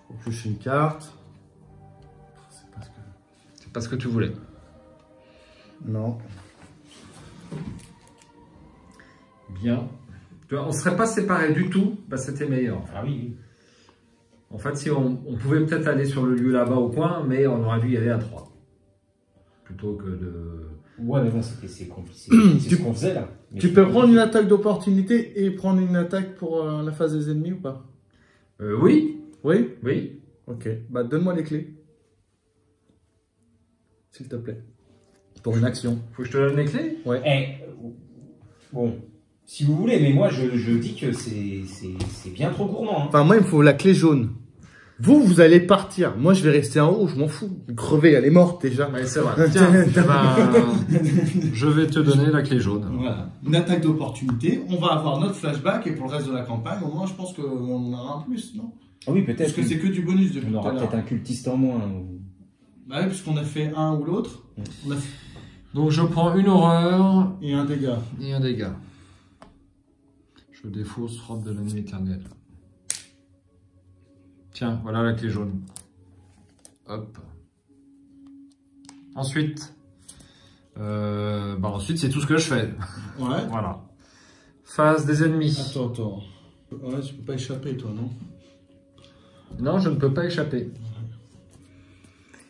pour piocher une carte. C'est parce que... C'est pas ce que tu voulais. Non. Bien. Tu vois, on serait pas séparés du tout, bah c'était meilleur. Ah oui. En fait, si on pouvait peut-être aller sur le lieu là-bas au coin, mais on aurait dû y aller à 3. Plutôt que de... Ouais, mais bon, c'est compliqué. C'est ce qu'on faisait là. Mais Tu peux prendre une attaque d'opportunité et prendre une attaque pour la phase des ennemis ou pas? Oui, Oui? oui. Ok. Bah, donne-moi les clés. S'il te plaît. Pour une action. Faut que je te donne les clés. Bon, si vous voulez, mais moi je dis que c'est bien trop gourmand. Hein. Enfin, moi, il me faut la clé jaune. Vous allez partir. Moi, je vais rester en haut, je m'en fous. Crever, elle est morte déjà. Ouais, c'est vrai. Tiens, je vais te donner la clé jaune. Voilà. Une attaque d'opportunité. On va avoir notre flashback et pour le reste de la campagne, au moins, je pense qu'on en aura un plus, non? Ah oui, peut-être. Parce que c'est que du bonus depuis On tout à aura l'heure. peut-être un cultiste en moins. Bah oui, puisqu'on a fait un ou l'autre. On a fait... Donc je prends une horreur Et un dégât. et un dégât. Je défausse frappe de l'ennemi éternel. Tiens, voilà la clé jaune. Hop. Ensuite, ensuite c'est tout ce que je fais. Ouais. Voilà. Phase des ennemis. Attends. Ouais, tu peux pas échapper, toi, non? Non, je ne peux pas échapper.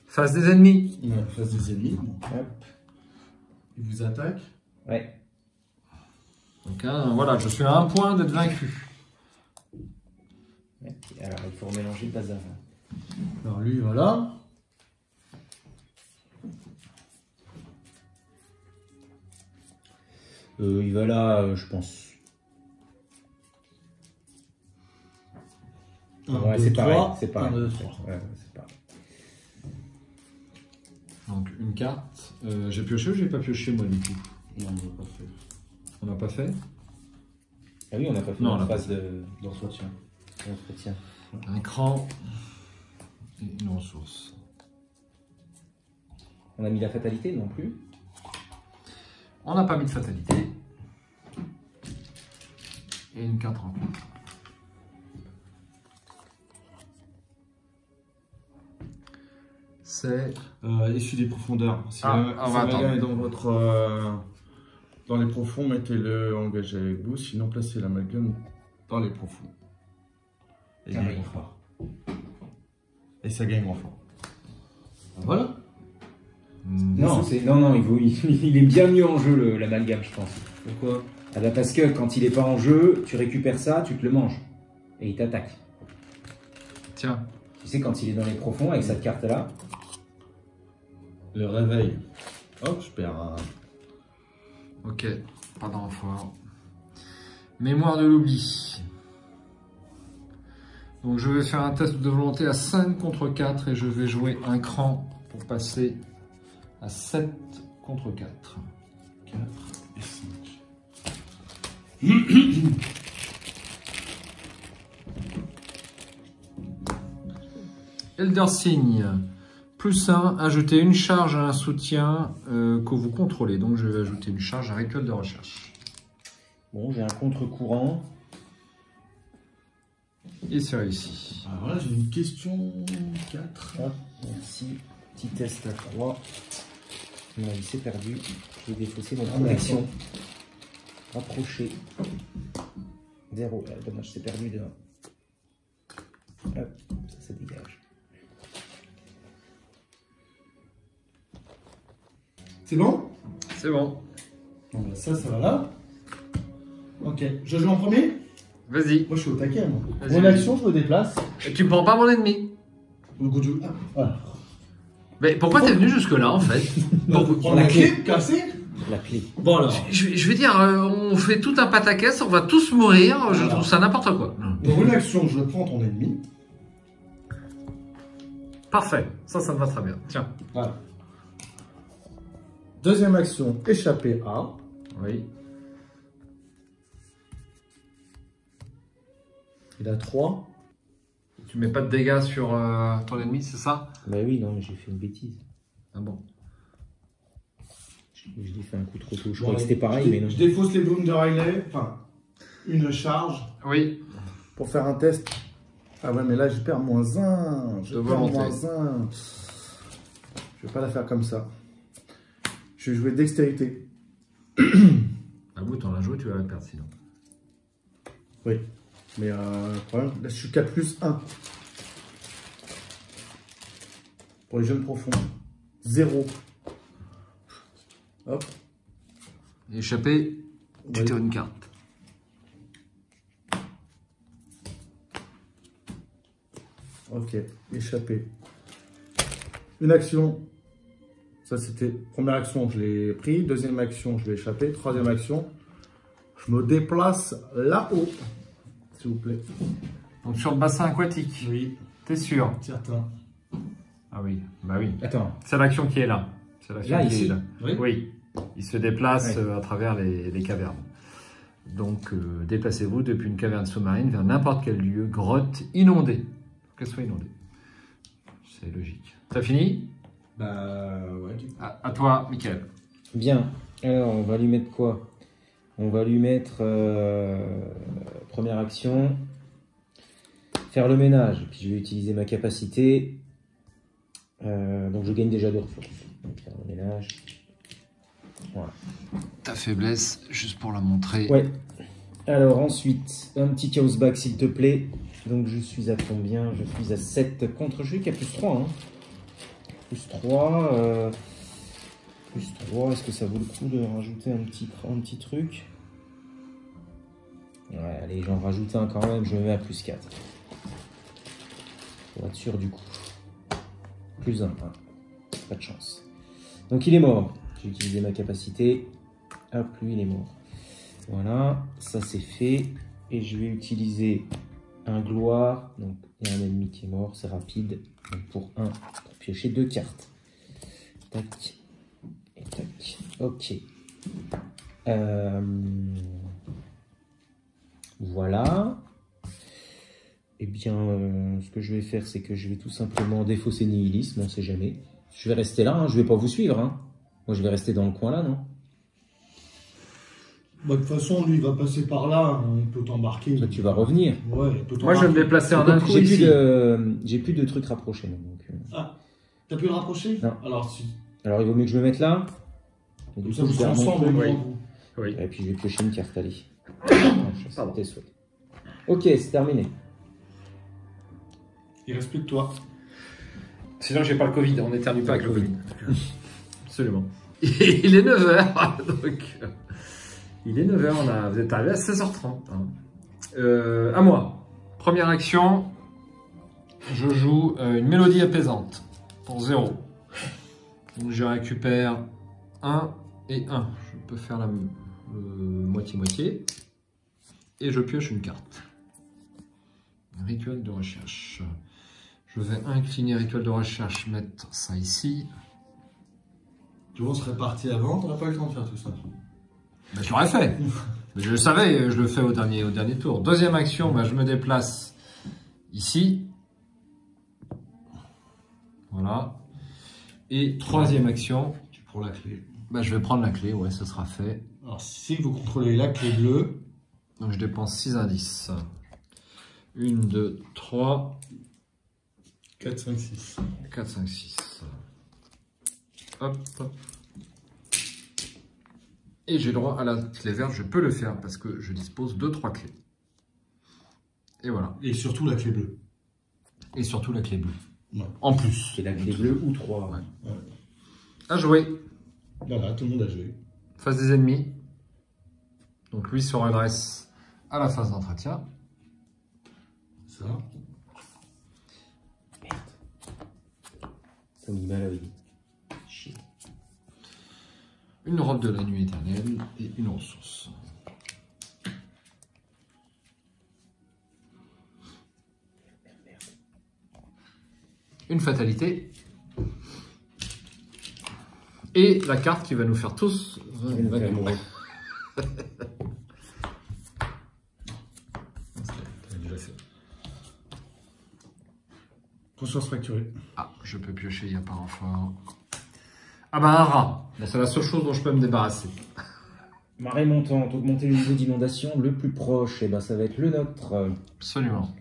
Face des ennemis. Ouais, face des ennemis. Hop. Ils vous attaquent. Ouais. Donc voilà, je suis à un point d'être vaincu. Ouais. Alors, il faut remélanger le bazar. Alors lui, voilà. Il va là, je pense. Ouais, c'est pareil. C'est pareil. 1, 2, 3. Ouais, c'est pareil. Donc une carte. J'ai pioché ou j'ai pas pioché moi du coup? Non, on n'a pas fait. On n'a pas fait? Ah oui, on n'a pas fait Non, on la l'a phase D'entretien. d'entretien. Un cran et une ressource. On a mis la fatalité non plus. On n'a pas mis de fatalité. Et une carte rencontre. C'est... Issu des profondeurs. Si on va l'amalgame attendre. est dans votre... dans les profonds, mettez-le engagé avec vous. Sinon, placez l'amalgame dans les profonds. Et Ah gagne oui. renfort. Et ça gagne renfort. Voilà. Non, il est bien mieux en jeu l'amalgame, je pense. Pourquoi? Ah bah parce que quand il est pas en jeu, tu récupères ça, tu te le manges. Et il t'attaque. Tiens. Tu sais, quand il est dans les profonds avec cette carte-là. Le réveil. Hop, je perds un... Ok, pas de renfort. Mémoire de l'oubli. Donc je vais faire un test de volonté à 5 contre 4 et je vais jouer un cran pour passer à 7 contre 4. 4 et 5. Elder Signe. Plus 1, ajouter une charge à un soutien que vous contrôlez. Donc je vais ajouter une charge à rituel de recherche. Bon, j'ai un contre-courant. Et c'est réussi. Alors là, j'ai une question 4. Hop, merci. Petit test à 3. Non, il s'est perdu. Je vais défausser mon point d'action. Rapprocher. 0. Ah, dommage, c'est perdu de 1. Hop, ça dégage. C'est bon? C'est bon. Bon, bah ça va là. Ok, je joue en premier? Vas-y. Moi, je suis au taquet, moi. Vas-y, Mon vas-y. action, je me déplace. Et tu me prends pas mon ennemi. Au goût du... voilà. Mais pourquoi t'es venu jusque là en fait? Pourquoi- Prends la clé, cassé. La clé. Bon, alors. Je vais dire, on fait tout un pataquès, on va tous mourir, je trouve ça n'importe quoi. Pour une action, je prends ton ennemi. Parfait, ça me va très bien. Tiens. Voilà. Deuxième action, échapper à. Oui. Il a 3. Tu mets pas de dégâts sur ton ennemi, c'est ça? Bah oui, non, mais j'ai fait une bêtise. Ah bon. Je lui ai fait un coup trop tôt. Je croyais que c'était pareil, mais non. Je défausse les blooms de Riley. Enfin, une charge. Oui. Pour faire un test. Ah ouais, mais là, je perds -1. Je De perds volonté. -1. Je vais pas la faire comme ça. Je vais jouer dextérité. Ah bon, t'en as joué, tu vas la perdre sinon. Oui. Mais le problème, là, je suis qu'à +1. Pour les jeunes profonds. 0. Hop. Échappé, tu Oui. tires une carte. Ok, échappé. Une action. Ça, c'était première action, je l'ai pris. Deuxième action, je vais échapper. Troisième action, je me déplace là-haut. S'il vous plaît. Donc sur le bassin aquatique, Oui, t'es sûr? certain. Ah oui, bah oui. Attends, C'est l'action qui est là. C'est l'action Là, qui ici? est là. Oui. Oui. Il se déplace Ouais. à travers les cavernes. Donc déplacez-vous depuis une caverne sous-marine vers n'importe quel lieu, grotte inondée. Qu'elle soit inondée. C'est logique. T'as fini? Bah ouais. À toi, Mickaël. bien. Alors, on va lui mettre quoi? On va lui mettre première action, faire le ménage. Puis je vais utiliser ma capacité. Donc je gagne déjà 2 ressources. Donc faire le ménage. Voilà. Ta faiblesse, juste pour la montrer. Ouais. Alors ensuite, un petit chaos back s'il te plaît. Donc je suis à combien? Je suis à 7 contre celui qui a plus 3. Hein. Plus 3. Plus 3. Est-ce que ça vaut le coup de rajouter un petit truc? Ouais, allez, j'en rajoute un quand même. Je me mets à plus 4. Pour être sûr du coup. Plus 1. Pas de chance. Donc il est mort. J'ai utilisé ma capacité. Hop, lui il est mort. Voilà, ça c'est fait. Et je vais utiliser un gloire. Donc il y a un ennemi qui est mort, c'est rapide. Donc pour piocher 2 cartes. Tac. Et tac. Ok. Voilà. Eh bien, ce que je vais faire, c'est que je vais tout simplement défausser nihilisme, on ne sait jamais. Je vais rester là, hein, je ne vais pas vous suivre. Hein. Moi, je vais rester dans le coin là, non? Bah, de toute façon, lui, il va passer par là, il peut t'embarquer. Toi, tu vas revenir. Ouais, il peut t'embarquer. Moi, je vais me déplacer en un trou ici. J'ai plus de trucs rapprochés. Donc, Ah, t'as pu le rapprocher? Non. Alors, Alors, il vaut mieux que je me mette là. Et du ça coup, vous je garde mon ensemble, truc. Oui. Oui. Et puis, je vais piocher une carte, allez. Pardon. Tes souhaits. Ok, c'est terminé. il reste plus que toi. Sinon, j'ai pas le Covid. On n'éternue pas avec le Covid. Absolument. Il est 9h. Donc, il est 9h. Vous êtes arrivé à 16h30. Hein. À moi. Première action. Je joue une mélodie apaisante. Pour 0. Donc, je récupère 1 et 1. Je peux faire la moitié-moitié. Et je pioche une carte. Rituel de recherche. Je vais incliner rituel de recherche, mettre ça ici. Tu vois, on serait parti avant, t'aurais pas eu le temps de faire tout ça. Ben, je l'aurais fait. Mais je le savais, je le fais au dernier tour. Deuxième action, ben, je me déplace ici. Voilà. Et troisième action. Tu prends la clé. Ben, je vais prendre la clé, ouais, ce sera fait. Alors, si vous contrôlez la clé bleue. Donc je dépense 6 indices. 1, 2, 3. 4, 5, 6. 4, 5, 6. Hop. Et j'ai droit à la clé verte, je peux le faire parce que je dispose de 3 clés. Et voilà. Et surtout la clé bleue. Et surtout la clé bleue. Ouais. En plus. C'est la clé bleue ou 3. Ouais. Ouais. À jouer. Voilà, tout le monde a joué. Face des ennemis. Donc lui se redresse à la phase d'entretien. Ça. Ça me met à la vie. Chier. Une robe de la nuit éternelle et une ressource. Une fatalité. Et la carte qui va nous faire tous mourir. Conscience fracturée. Ah, je peux piocher, il n'y a pas un fort. Ah bah un rat. C'est la seule chose dont je peux me débarrasser. Marée montante, augmenter le niveau d'inondation le plus proche. Et ben ça va être le nôtre. Absolument.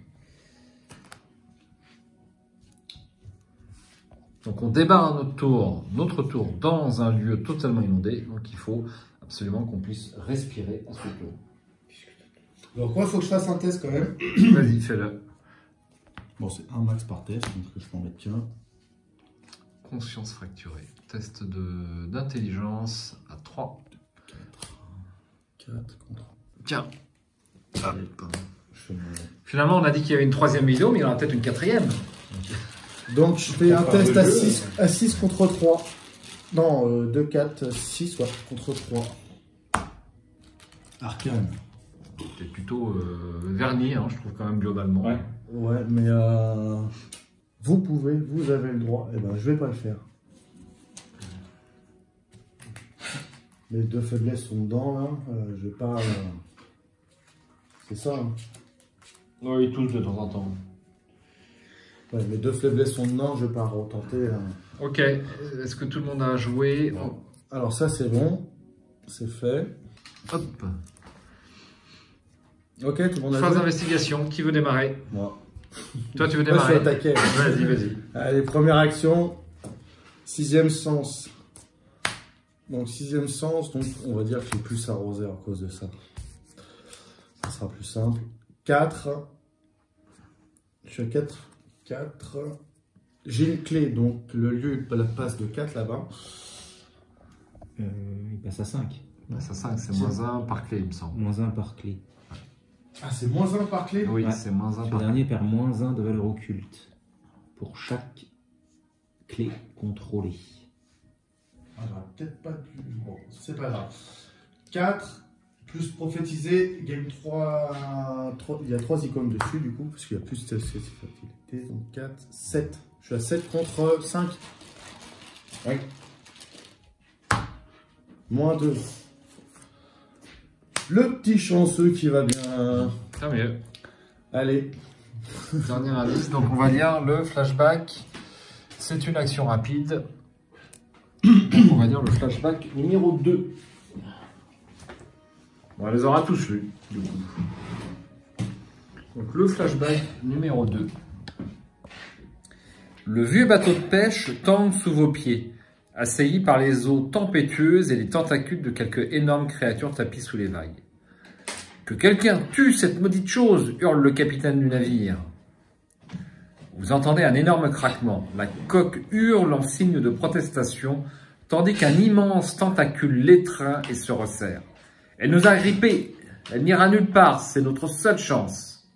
Donc on débarre à notre tour dans un lieu totalement inondé. Donc il faut absolument qu'on puisse respirer à ce tour. Donc moi, il faut que je fasse un test quand même. Vas-y, fais-le. Bon, c'est un max par test, donc je peux en mettre qu'un. Conscience fracturée. Test d'intelligence à 3. 4 contre. Tiens. Hop. Je fais mon... Finalement, on a dit qu'il y avait une troisième vidéo, mais il y en aura peut-être une quatrième. Donc je fais un test à 6 contre 3. Non, 2, 4, 6 ouais, contre 3. Arcane. C'est plutôt verni, hein, je trouve quand même globalement. Ouais. Ouais, mais vous pouvez, vous avez le droit. Eh ben, je vais pas le faire. Les deux faiblesses sont dedans, là. Je vais pas... C'est ça, hein. Oui, il touche de temps en temps. Ouais, les deux faiblesses sont dedans, je vais pas retenter. Ok, est-ce que tout le monde a joué? Alors ça, c'est bon. C'est fait. Hop. Ok, tout le monde a Phase joué. d'investigation, qui veut démarrer? Moi. Toi, tu veux Moi, je suis démarrer? attaqué. Vas-y, vas-y. Allez, première action. 6e sens. Donc, 6e sens, donc on va dire que j'ai plus arrosé à cause de ça. Ça sera plus simple. 4. Je suis à 4. 4. J'ai une clé, donc le lieu passe de 4 là-bas. Il passe à 5. Ça 5, c'est -1 par clé, il me semble. -1 par clé. Ah, c'est -1 par clé? Oui, Ouais. c'est -1 Le par clé. dernier perd -1 de valeur occulte pour chaque clé contrôlée. Ah, j'aurais peut-être pas dû. Bon, c'est pas grave. 4 plus prophétiser, il gagne 3. Il y a 3 icônes dessus, du coup, parce qu'il y a plus de fertilité. Donc 4, 7. Je suis à 7 contre 5. Oui. -2. Le petit chanceux qui va bien. Tant mieux. Allez. Dernier indice, donc on va lire le flashback. C'est une action rapide. Donc on va lire le flashback numéro 2. Bon, on les aura tous lus, du coup. Donc le flashback numéro 2. Le vieux bateau de pêche tangue sous vos pieds, assailli par les eaux tempétueuses et les tentacules de quelques énormes créatures tapies sous les vagues. Que quelqu'un tue cette maudite chose, hurle le capitaine du navire. Vous entendez un énorme craquement. La coque hurle en signe de protestation, tandis qu'un immense tentacule l'étreint et se resserre. Elle nous a grippés. Elle n'ira nulle part. C'est notre seule chance.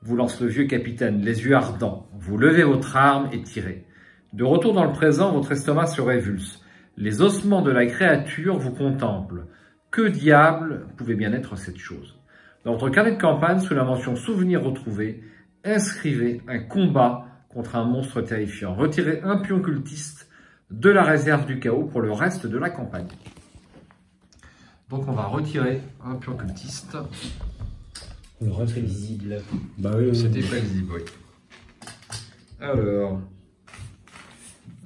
Vous lance le vieux capitaine, les yeux ardents. Vous levez votre arme et tirez. De retour dans le présent, votre estomac se révulse. Les ossements de la créature vous contemplent. Que diable pouvait bien être cette chose? Dans votre carnet de campagne, sous la mention souvenirs retrouvés, inscrivez un combat contre un monstre terrifiant. Retirez un pion cultiste de la réserve du chaos pour le reste de la campagne. Donc on va retirer un pion cultiste. Le ref est lisible. Bah oui, C'était pas lisible, oui. Alors,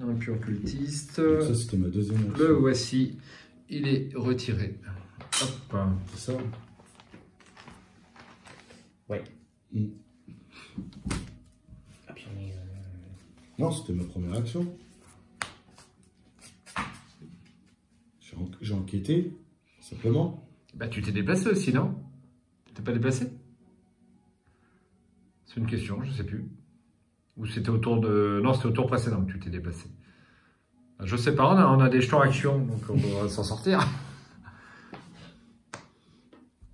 un pion cultiste. Ça, c'était ma deuxième action. Le voici. Il est retiré. Hop. C'est ça. Ouais. Mm. Ah, puis on est, Non, c'était ma première action. J'ai enquêté, simplement. Bah tu t'es déplacé aussi, non? Tu t'es pas déplacé? C'est une question, je sais plus. Ou c'était au tour de... Non, c'était au tour précédent que tu t'es déplacé. Je sais pas, on a des jetons action, donc on va s'en sortir.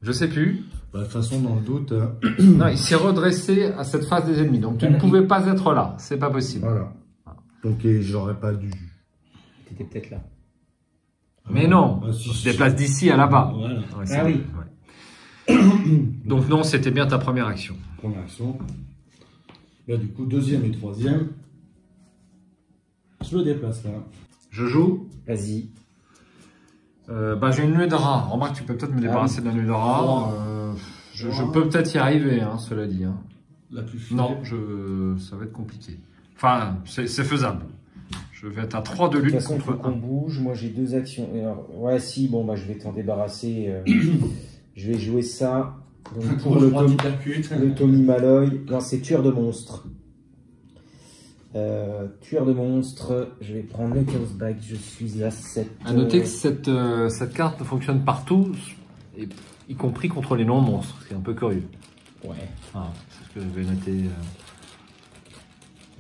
Je sais plus. Bah, de toute façon, dans le doute... Non, il s'est redressé à cette phase des ennemis, donc tu ne pouvais pas être là, c'est pas possible. Voilà. Donc, j'aurais pas dû... T'étais peut-être là. Mais non, Ah, si, on se si. déplace d'ici à là-bas. Voilà. Ouais, c'est Ah oui. ouais. Donc non, c'était bien ta première action. Première action. Là, du coup, deuxième et troisième. Je me déplace là. Je joue. Vas-y. Bah, j'ai une nuée de rats. Remarque, tu peux peut-être me débarrasser de la nuée de rats. Je peux peut-être y arriver, hein, cela dit. Hein. La plus Non, ça va être compliqué. Enfin, c'est faisable. Je vais être à 3 de De toute lutte façon, il faut contre qu'on 1. bouge. Moi, j'ai 2 actions. Alors, ouais, si, bon, bah, je vais t'en débarrasser. Je vais jouer ça. Donc, pour le Tommy Malloy. Non, c'est tueur de monstres. Tueur de monstres. Je vais prendre le Chaos Bag. Je suis à 7. À noter que cette carte fonctionne partout, y compris contre les non-monstres. C'est un peu curieux. Ouais. Ah, c'est ce que je vais noter.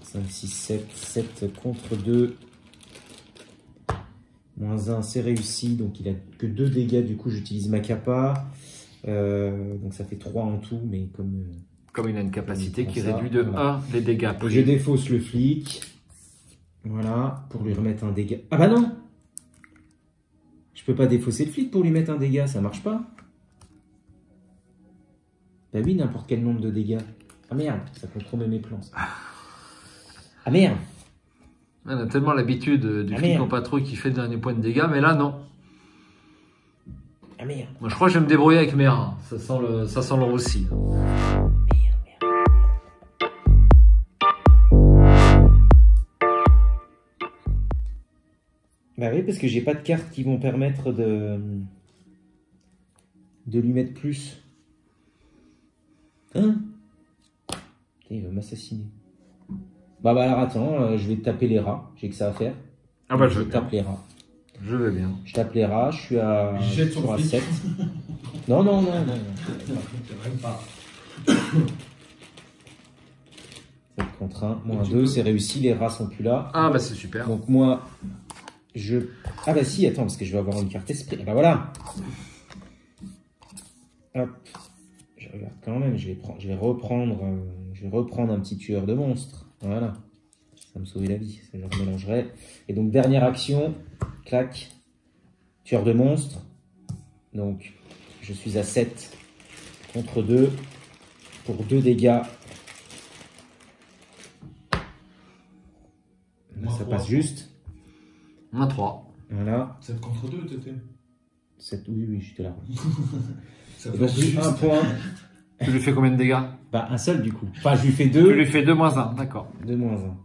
5, 6, 7. 7 contre 2. -1, c'est réussi. Donc, il a que 2 dégâts. Du coup, j'utilise ma capa. Donc, ça fait 3 en tout. Mais Comme il a une capacité qui Ça, réduit de voilà. 1 les dégâts. je défausse le flic. Voilà. Pour lui remettre un dégât. Ah bah non! Je peux pas défausser le flic pour lui mettre un dégât. Ça marche pas. Bah oui, n'importe quel nombre de dégâts. Ah merde, ça compromet mes plans. Ça. Ah merde! On a tellement l'habitude du flic merde. en patrouille qui fait le dernier point de dégâts, mais là, non. Ah merde! Moi, je crois que je vais me débrouiller avec mes rats. Ça sent le roussi. Bah oui, parce que j'ai pas de cartes qui vont permettre de lui mettre plus. Hein? Putain, il va m'assassiner. Bah alors attends, je vais taper les rats. J'ai que ça à faire. Ah bah, je je tape les rats. Je vais bien. Je tape les rats, je suis à, Jette son à flic. 7. Non. contre 1, moins 2, c'est réussi, les rats sont plus là. Ah bah c'est super. Donc moi, ah bah si, attends, parce que je vais avoir une carte esprit. Ah bah voilà. Hop. Je regarde quand même, je vais reprendre un petit tueur de monstres. Voilà. Ça va me sauver la vie, ça je remélangerai. Et donc dernière action, clac, tueur de monstres. Donc je suis à 7 contre 2 pour 2 dégâts. Là, ça passe juste. Moins 3. Voilà. 7 contre 2, t'étais 7, oui, j'étais là. Ça Et fait donc juste. un point. Tu lui fais combien de dégâts? Bah un seul du coup. Enfin je lui fais Tu 2. lui fais 2 moins 1, d'accord. 2 moins 1.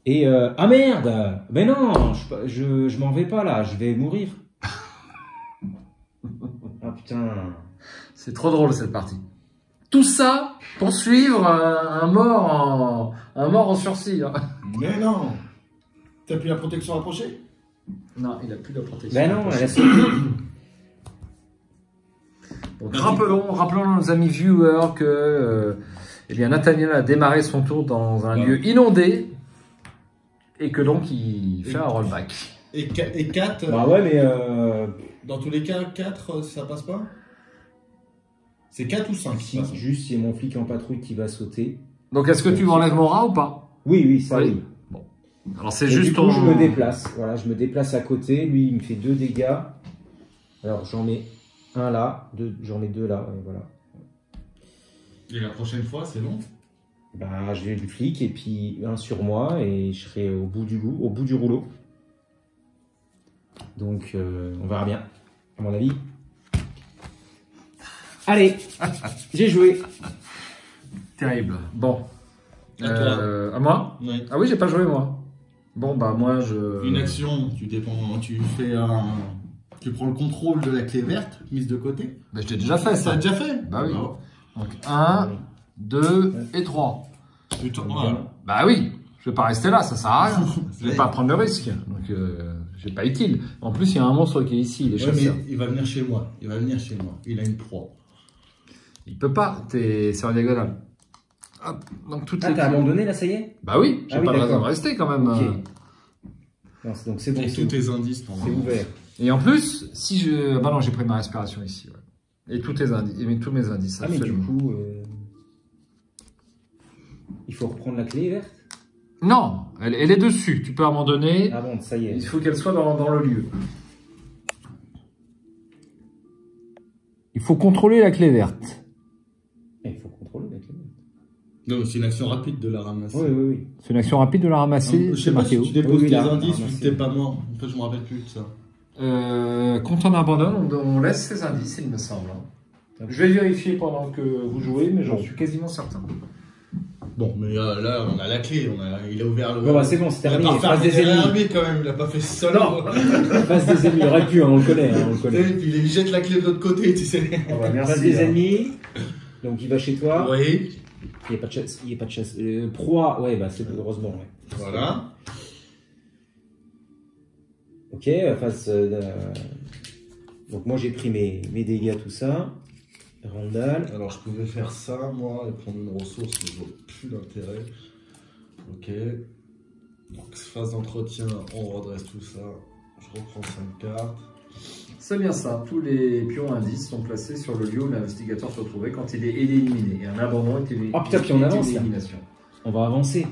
Et ah merde! Mais non, je m'en vais pas là, je vais mourir. Ah putain. C'est trop drôle cette partie. Tout ça pour suivre un mort en sursis. Hein. Mais non. T'as plus la protection rapprochée? Non, il a plus de protection. Ben non, elle a sauté. Donc, rappelons à nos amis viewers que eh bien, Nathaniel a démarré son tour dans un lieu inondé et que donc il fait un rollback. Et 4 Bah ouais, mais dans tous les cas, 4, ça passe pas? C'est 4 ou 5? si, juste c'est mon flic en patrouille qui va sauter. Donc est-ce que tu m'enlèves mon rat ou pas? Oui, ça Oui. oui. Bon. Alors c'est Et juste du coup, je me déplace. Voilà, je me déplace à côté. Lui, il me fait 2 dégâts. Alors j'en mets un là, j'en mets 2 là. Voilà. Et la prochaine fois, c'est long? Bah, je vais du flic et puis un sur moi et je serai au bout du rouleau. Donc, on verra bien, à mon avis. Allez, j'ai joué. terrible. Bon. À toi. À moi? Ouais. Ah oui, j'ai pas joué moi. Bon bah moi je... Une action, tu prends le contrôle de la clé verte, mise de côté. Bah, je l'ai déjà fait Ça ça. a déjà fait? Bah oui. Alors, Donc 1, 2 et 3. putain, voilà. Bah oui, je vais pas rester là, ça sert à rien. Je vais Ouais. pas prendre le risque. Donc j'ai pas utile. En plus il y a un monstre qui est ici, il est Ouais, chasseur. mais il va venir chez moi. Il a une proie. Il peut pas, c'est en diagonale. Hop, donc toutes Ah, les... t'as abandonné là, ça y est? Bah oui, j'ai Ah oui, pas de raison d'accord. de rester quand même. Ok. Non, donc c'est bon, Et tous tes indices, c'est normalement. ouvert. Et en plus, si je... Bah non, j'ai pris ma respiration ici, ouais. Et tous tes indices, et tous mes indices, Ah, mais du absolument. coup, il faut reprendre la clé verte? Non, elle est dessus, tu peux abandonner. Ah bon, ça y est. Il faut qu'elle soit dans le lieu. Il faut contrôler la clé verte. Il faut contrôler la clé verte. Non, c'est une action rapide de la ramasser. Oui. C'est une action rapide de la ramasser, Je c'est sais pas marqué si où. tu déposes Oui, tes là, indices vu ramasser. que t'es pas mort. En fait, je me rappelle plus de ça. Quand on abandonne, on laisse ses indices, il me semble. Je vais vérifier pendant que vous jouez, mais j'en suis quasiment certain. Bon, mais là, on a la clé. Il a ouvert le. Bon, bah, c'est bon, c'est Il a terminé. pas Phase fermé des derrière ennemis. lui quand même. Il a pas fait seul. Non. Phase des ennemis, il aurait pu, hein, on le connaît. On le connaît. Et puis il jette la clé de l'autre côté, tu sais. Phase des ennemis. Donc il va chez toi. Oui. Il n'y a pas de chasse. Il y a pas de chasse. Proie, ouais, bah c'est heureusement. Ouais. Voilà. Ok, face. Donc moi j'ai pris mes dégâts, tout ça. Randall. Alors je pouvais faire ça, moi, et prendre une ressource, mais j'aurais plus d'intérêt. Ok. Donc phase d'entretien, on redresse tout ça. Je reprends 5 cartes. C'est bien ça. Tous les pions indices sont placés sur le lieu où l'investigateur se trouvait quand il est éliminé. Et un abandon est éliminé. Oh, putain, puis on avance, là. Élimination. On va avancer.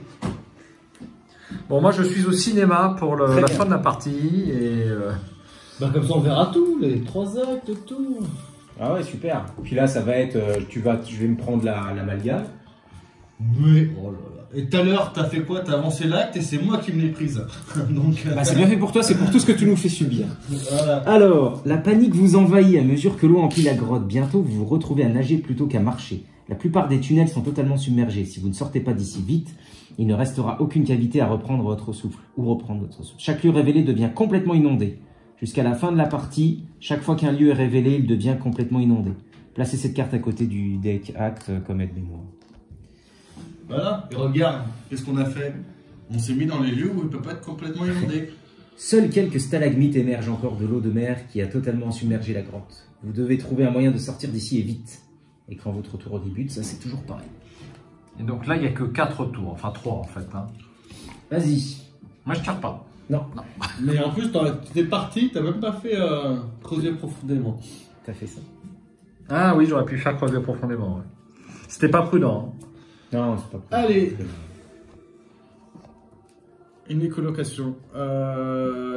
Bon, moi je suis au cinéma pour Très la bien. fin de la partie et Bah comme ça on verra tout, les 3 actes, tout. Ah ouais, super. Puis là, ça va être. Je vais me prendre l'amalgame. Mais, oh là là. Et tout à l'heure, t'as fait quoi? T'as avancé l'acte et c'est moi qui me l'ai prise. Donc, Bah, c'est bien fait pour toi, c'est pour tout ce que tu nous fais subir. voilà. Alors, la panique vous envahit à mesure que l'eau emplit la grotte. Bientôt, vous vous retrouvez à nager plutôt qu'à marcher. La plupart des tunnels sont totalement submergés. Si vous ne sortez pas d'ici vite, il ne restera aucune cavité à reprendre votre souffle. Chaque lieu révélé devient complètement inondé. Jusqu'à la fin de la partie, chaque fois qu'un lieu est révélé, il devient complètement inondé. Placez cette carte à côté du deck acte comme aide-mémoire. Voilà. Et regarde, qu'est-ce qu'on a fait? On s'est mis dans les lieux où il peut pas être complètement inondé. Seuls quelques stalagmites émergent encore de l'eau de mer qui a totalement submergé la grotte. Vous devez trouver un moyen de sortir d'ici et vite. Et quand votre tour débute, ça c'est toujours pareil. Et donc là, il n'y a que 4 tours. Enfin 3 en fait. Hein. Vas-y. Moi, je tire pas. Non. Mais en plus, t'es parti, t'as même pas fait creuser profondément. T'as fait ça. Ah oui, j'aurais pu faire creuser profondément. Ouais. C'était pas prudent. Hein. Non, c'est pas possible. Allez. Une écolocation.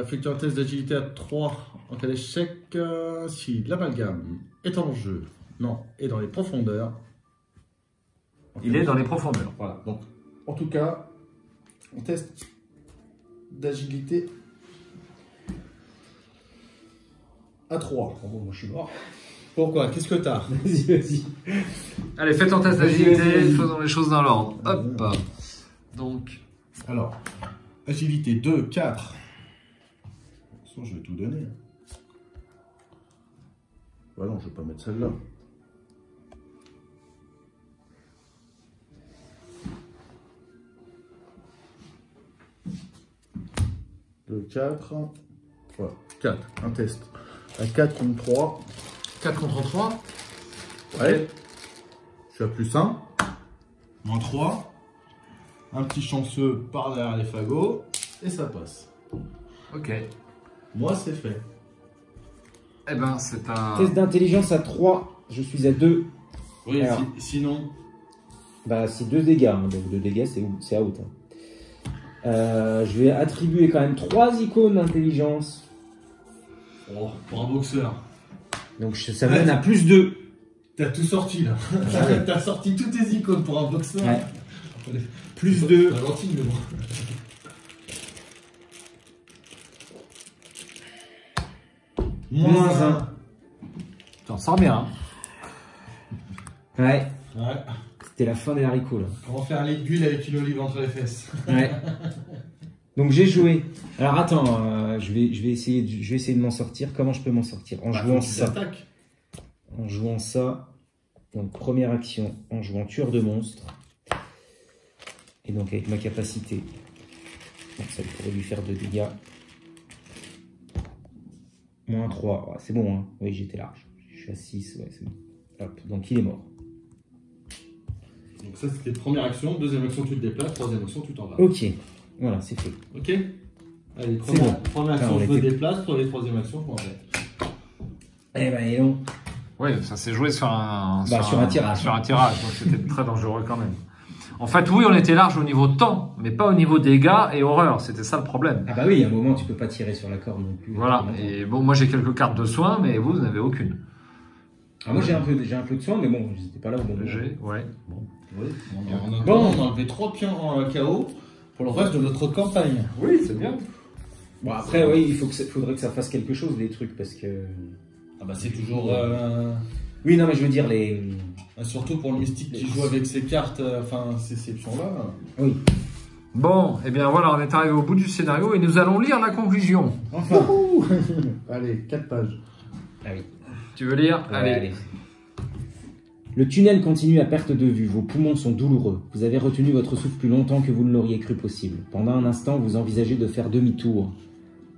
Effectue un test d'agilité à 3 en cas d'échec. Si l'amalgame est en jeu, non, est dans les profondeurs. Il est dans les profondeurs. Voilà, donc en tout cas, on teste d'agilité à 3. Bon, moi je suis mort. Pourquoi? Qu'est-ce que t'as? Vas-y, vas-y. Allez, faites un test d'agilité, faisons les choses dans l'ordre. Hop. Donc, Alors, agilité 2, 4. De toute façon, je vais tout donner. Bah non, je vais pas mettre celle-là. Deux, 4. Voilà, 4, un test. À 4 contre 3. 4 contre 3. Ouais. Je suis à plus 1. Moins 3. Un petit chanceux par derrière les fagots. Et ça passe. Ok. Moi, c'est fait. Eh ben, c'est un... Test d'intelligence à 3. Je suis à 2. Oui, Alors. sinon... Bah, c'est 2 dégâts. Hein. Donc 2 dégâts, c'est out. Hein. Je vais attribuer quand même 3 icônes d'intelligence. Oh, pour un boxeur. Donc ça mène à plus 2. T'as tout sorti là. Ouais. T'as sorti toutes tes icônes pour un boxeur. Ouais. Plus 2. Pas gentil, mais bon. Moins 1. T'en sors bien. Hein. Ouais. Ouais. C'était la fin des haricots là. Comment faire l'aiguille avec une olive entre les fesses? Ouais. Donc j'ai joué. Alors attends, je vais essayer de m'en sortir. Comment je peux m'en sortir? En jouant ça. En jouant ça. Donc première action, en jouant tueur de monstre. Et donc avec ma capacité. Donc ça pourrait lui faire 2 dégâts. Moins 3. Ouais, c'est bon, hein. Oui, j'étais large. Je suis à 6, ouais, c'est bon. Hop, donc il est mort. Donc ça, c'était première action. Deuxième action, tu te déplaces. Troisième action, tu t'en vas. Ok, voilà, c'est fait. Ok. Allez, C'est bon. première action, Alors, je on me était- déplace. Pour les troisième action, je m'en vais. Eh ben, et non. Oui, ça s'est joué sur un... Bah, sur un tirage. Sur un tirage, donc c'était très dangereux quand même. En fait, oui, on était large au niveau temps, mais pas au niveau dégâts et horreur. C'était ça le problème. Ah bah oui, à un moment, tu peux pas tirer sur la corde non plus. Voilà. Et bon, moi j'ai quelques cartes de soins, mais vous n'avez aucune. Ah, moi, j'ai un peu de soin, mais bon, j'étais pas là au bon moment. J'ai, ouais. Bon. Oui. Bon. On a enlevé 3 pions en KO pour le reste de notre campagne. Oui, c'est bien. Bon, après, oui, faudrait que ça fasse quelque chose, les trucs, parce que... Ah bah c'est toujours... Oui, non, mais je veux dire, les... surtout pour le mystique qui joue avec ses cartes, enfin ces pions-là. Oui. Bon, eh bien voilà, on est arrivé au bout du scénario et nous allons lire la conclusion. Enfin. Allez, 4 pages. Ah oui. Tu veux lire? Ouais, Allez. allez. Le tunnel continue à perte de vue, vos poumons sont douloureux. Vous avez retenu votre souffle plus longtemps que vous ne l'auriez cru possible. Pendant un instant, vous envisagez de faire demi-tour.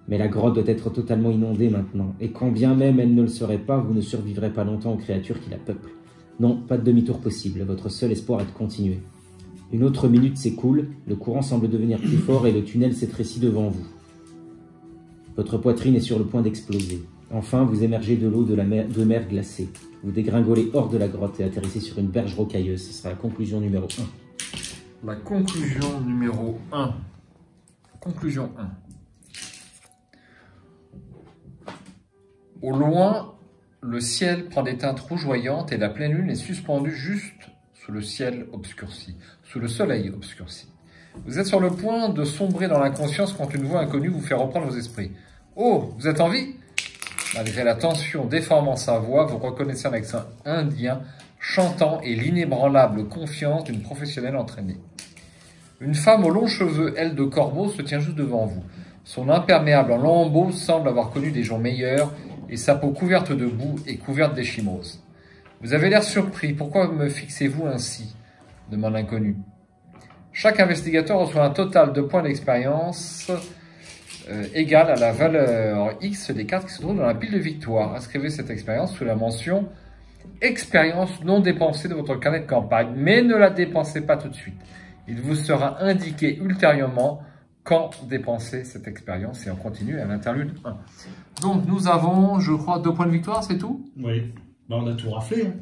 Mais la grotte doit être totalement inondée maintenant, et quand bien même elle ne le serait pas, vous ne survivrez pas longtemps aux créatures qui la peuplent. Non, pas de demi-tour possible, votre seul espoir est de continuer. Une autre minute s'écoule, le courant semble devenir plus fort et le tunnel s'étrécit devant vous. Votre poitrine est sur le point d'exploser. Enfin, vous émergez de l'eau de mer glacée. Vous dégringolez hors de la grotte et atterrissez sur une berge rocailleuse. Ce sera la conclusion numéro 1. La conclusion numéro 1. Conclusion 1. Au loin, le ciel prend des teintes rougeoyantes et la pleine lune est suspendue juste sous le ciel obscurci, sous le soleil obscurci. Vous êtes sur le point de sombrer dans l'inconscience quand une voix inconnue vous fait reprendre vos esprits. « Oh, vous êtes en vie ?» Malgré la tension déformant sa voix, vous reconnaissez un accent indien chantant et l'inébranlable confiance d'une professionnelle entraînée. Une femme aux longs cheveux, aile de corbeau, se tient juste devant vous. Son imperméable en lambeaux semble avoir connu des jours meilleurs et sa peau couverte de boue et couverte d'échymoses. Vous avez l'air surpris. Pourquoi me fixez-vous ainsi ? Demande l'inconnu. Chaque investigateur reçoit un total de points d'expérience égal à la valeur X des cartes qui se trouvent dans la pile de victoire. Inscrivez cette expérience sous la mention expérience non dépensée de votre carnet de campagne, mais ne la dépensez pas tout de suite. Il vous sera indiqué ultérieurement quand dépenser cette expérience et on continue à l'interlude 1. Donc nous avons, je crois, 2 points de victoire, c'est tout? Oui. Bah, on a tout raflé. Hein.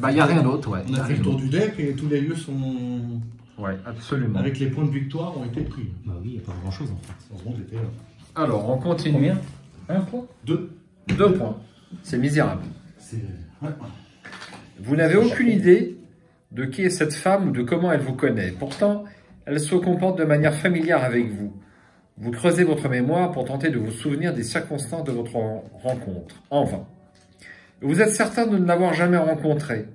Il n'y a rien d'autre, ouais. On a fait le tour du deck et tous les lieux sont... Ouais, absolument. Avec les points de victoire ont été pris. Bah oui, il n'y a pas grand chose en fait. Heureusement que j'étais là. Alors, on continue. Combien? 1 point? 2. 2 points. C'est misérable. C'est... Ouais. Vous n'avez aucune idée de qui est cette femme ou de comment elle vous connaît. Pourtant, elle se comporte de manière familière avec vous. Vous creusez votre mémoire pour tenter de vous souvenir des circonstances de votre rencontre. En vain. Vous êtes certain de ne l'avoir jamais rencontrée.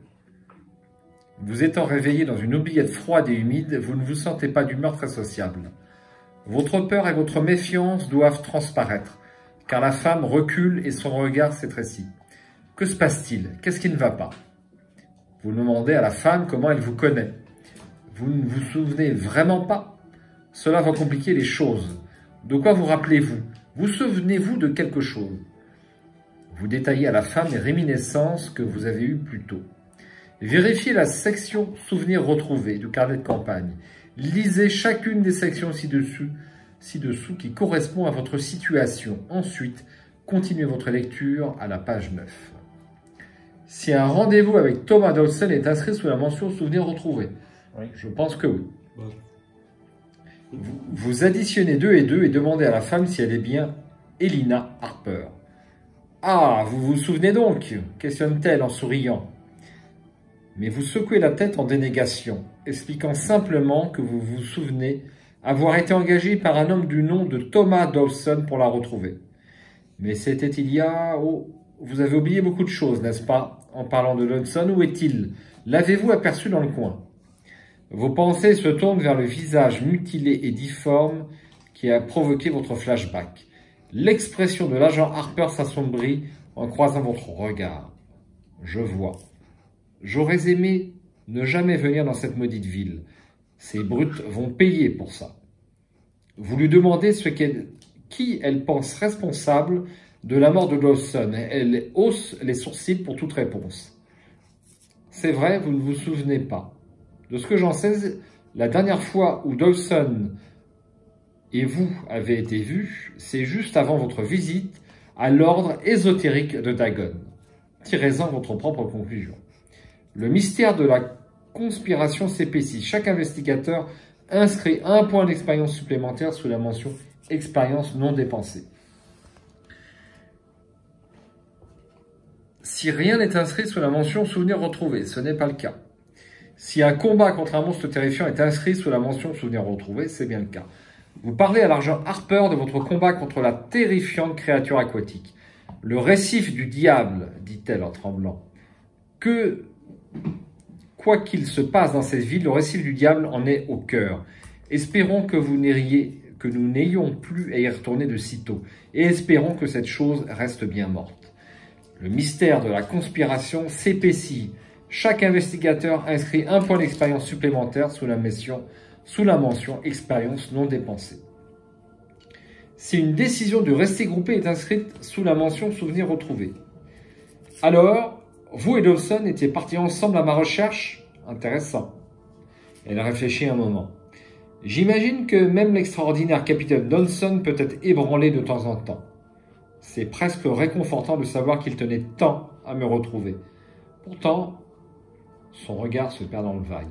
Vous étant réveillé dans une oubliette froide et humide, vous ne vous sentez pas d'humeur très sociable. Votre peur et votre méfiance doivent transparaître, car la femme recule et son regard s'étrécit. Que se passe-t-il? Qu'est-ce qui ne va pas? Vous demandez à la femme comment elle vous connaît. Vous ne vous souvenez vraiment pas? Cela va compliquer les choses. De quoi vous rappelez-vous? Vous souvenez-vous de quelque chose? Vous détaillez à la femme les réminiscences que vous avez eues plus tôt. Vérifiez la section « Souvenirs retrouvés » du carnet de campagne. Lisez chacune des sections ci-dessous qui correspond à votre situation. Ensuite, continuez votre lecture à la page 9. Si un rendez-vous avec Thomas Dawson est inscrit sous la mention « Souvenirs retrouvés », Oui. je pense que oui. Bon. Vous additionnez 2 et 2 et demandez à la femme si elle est bien Elina Harper. « Ah, vous vous souvenez donc ?» questionne-t-elle en souriant. Mais vous secouez la tête en dénégation, expliquant simplement que vous vous souvenez avoir été engagé par un homme du nom de Thomas Dawson pour la retrouver. Mais c'était il y a... Oh, vous avez oublié beaucoup de choses, n'est-ce pas? En parlant de Dawson, où est-il? L'avez-vous aperçu dans le coin? Vos pensées se tournent vers le visage mutilé et difforme qui a provoqué votre flashback. L'expression de l'agent Harper s'assombrit en croisant votre regard. Je vois. J'aurais aimé ne jamais venir dans cette maudite ville. Ces brutes vont payer pour ça. Vous lui demandez qui elle pense responsable de la mort de Dawson. Elle hausse les sourcils pour toute réponse. C'est vrai, vous ne vous souvenez pas. De ce que j'en sais, la dernière fois où Dawson et vous avez été vus, c'est juste avant votre visite à l'ordre ésotérique de Dagon. Tirez-en votre propre conclusion. Le mystère de la conspiration s'épaissit. Chaque investigateur inscrit 1 point d'expérience supplémentaire sous la mention « expérience non dépensée ». Si rien n'est inscrit sous la mention « souvenir retrouvé », ce n'est pas le cas. Si un combat contre un monstre terrifiant est inscrit sous la mention « souvenir retrouvé », c'est bien le cas. Vous parlez à l'agent Harper de votre combat contre la terrifiante créature aquatique. « Le récif du diable », dit-elle en tremblant. Quoi qu'il se passe dans cette ville, le récif du diable en est au cœur. Espérons que nous n'ayons plus à y retourner de sitôt, et espérons que cette chose reste bien morte. Le mystère de la conspiration s'épaissit. Chaque investigateur inscrit 1 point d'expérience supplémentaire sous la mention expérience non dépensée. Si une décision de rester groupé est inscrite sous la mention souvenir retrouvé. Alors, vous et Dawson étiez partis ensemble à ma recherche? Intéressant. Elle réfléchit un moment. J'imagine que même l'extraordinaire capitaine Dawson peut être ébranlé de temps en temps. C'est presque réconfortant de savoir qu'il tenait tant à me retrouver. Pourtant, son regard se perd dans le vague.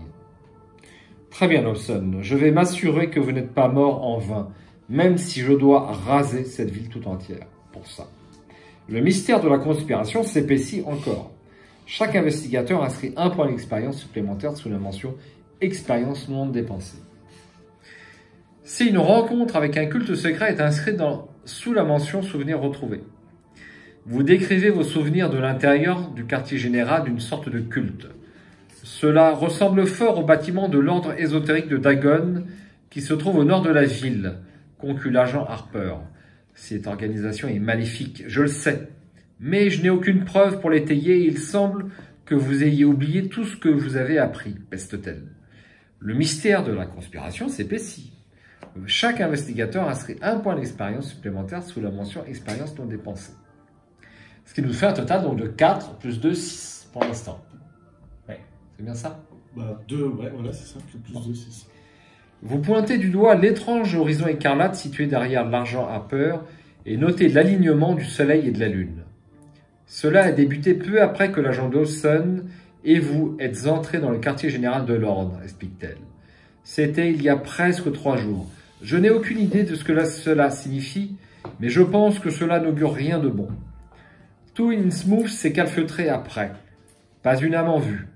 Très bien, Dawson. Je vais m'assurer que vous n'êtes pas mort en vain, même si je dois raser cette ville tout entière pour ça. Le mystère de la conspiration s'épaissit encore. Chaque investigateur inscrit 1 point d'expérience supplémentaire sous la mention « expérience non dépensée ». Si une rencontre avec un culte secret est inscrite sous la mention « souvenir retrouvé », vous décrivez vos souvenirs de l'intérieur du quartier général d'une sorte de culte. Cela ressemble fort au bâtiment de l'ordre ésotérique de Dagon qui se trouve au nord de la ville, conclut l'agent Harper. Cette organisation est maléfique, je le sais. Mais je n'ai aucune preuve pour l'étayer et il semble que vous ayez oublié tout ce que vous avez appris, peste-t-elle. Le mystère de la conspiration s'épaissit. Chaque investigateur inscrit 1 point d'expérience supplémentaire sous la mention « expérience non dépensée ». Ce qui nous fait un total donc de 4 plus 2, 6. pour l'instant. Ouais. C'est bien ça? Bah 2, ouais, voilà, c'est ça. Plus 2, c'est ça. Vous pointez du doigt l'étrange horizon écarlate situé derrière l'argent Harper et notez l'alignement du soleil et de la lune. Cela a débuté peu après que l'agent Dawson et vous êtes entrés dans le quartier général de l'Ordre, explique-t-elle. C'était il y a presque 3 jours. Je n'ai aucune idée de ce que cela signifie, mais je pense que cela n'augure rien de bon. Tout Innsmouth s'est calfeutré après. Pas une âme en vue.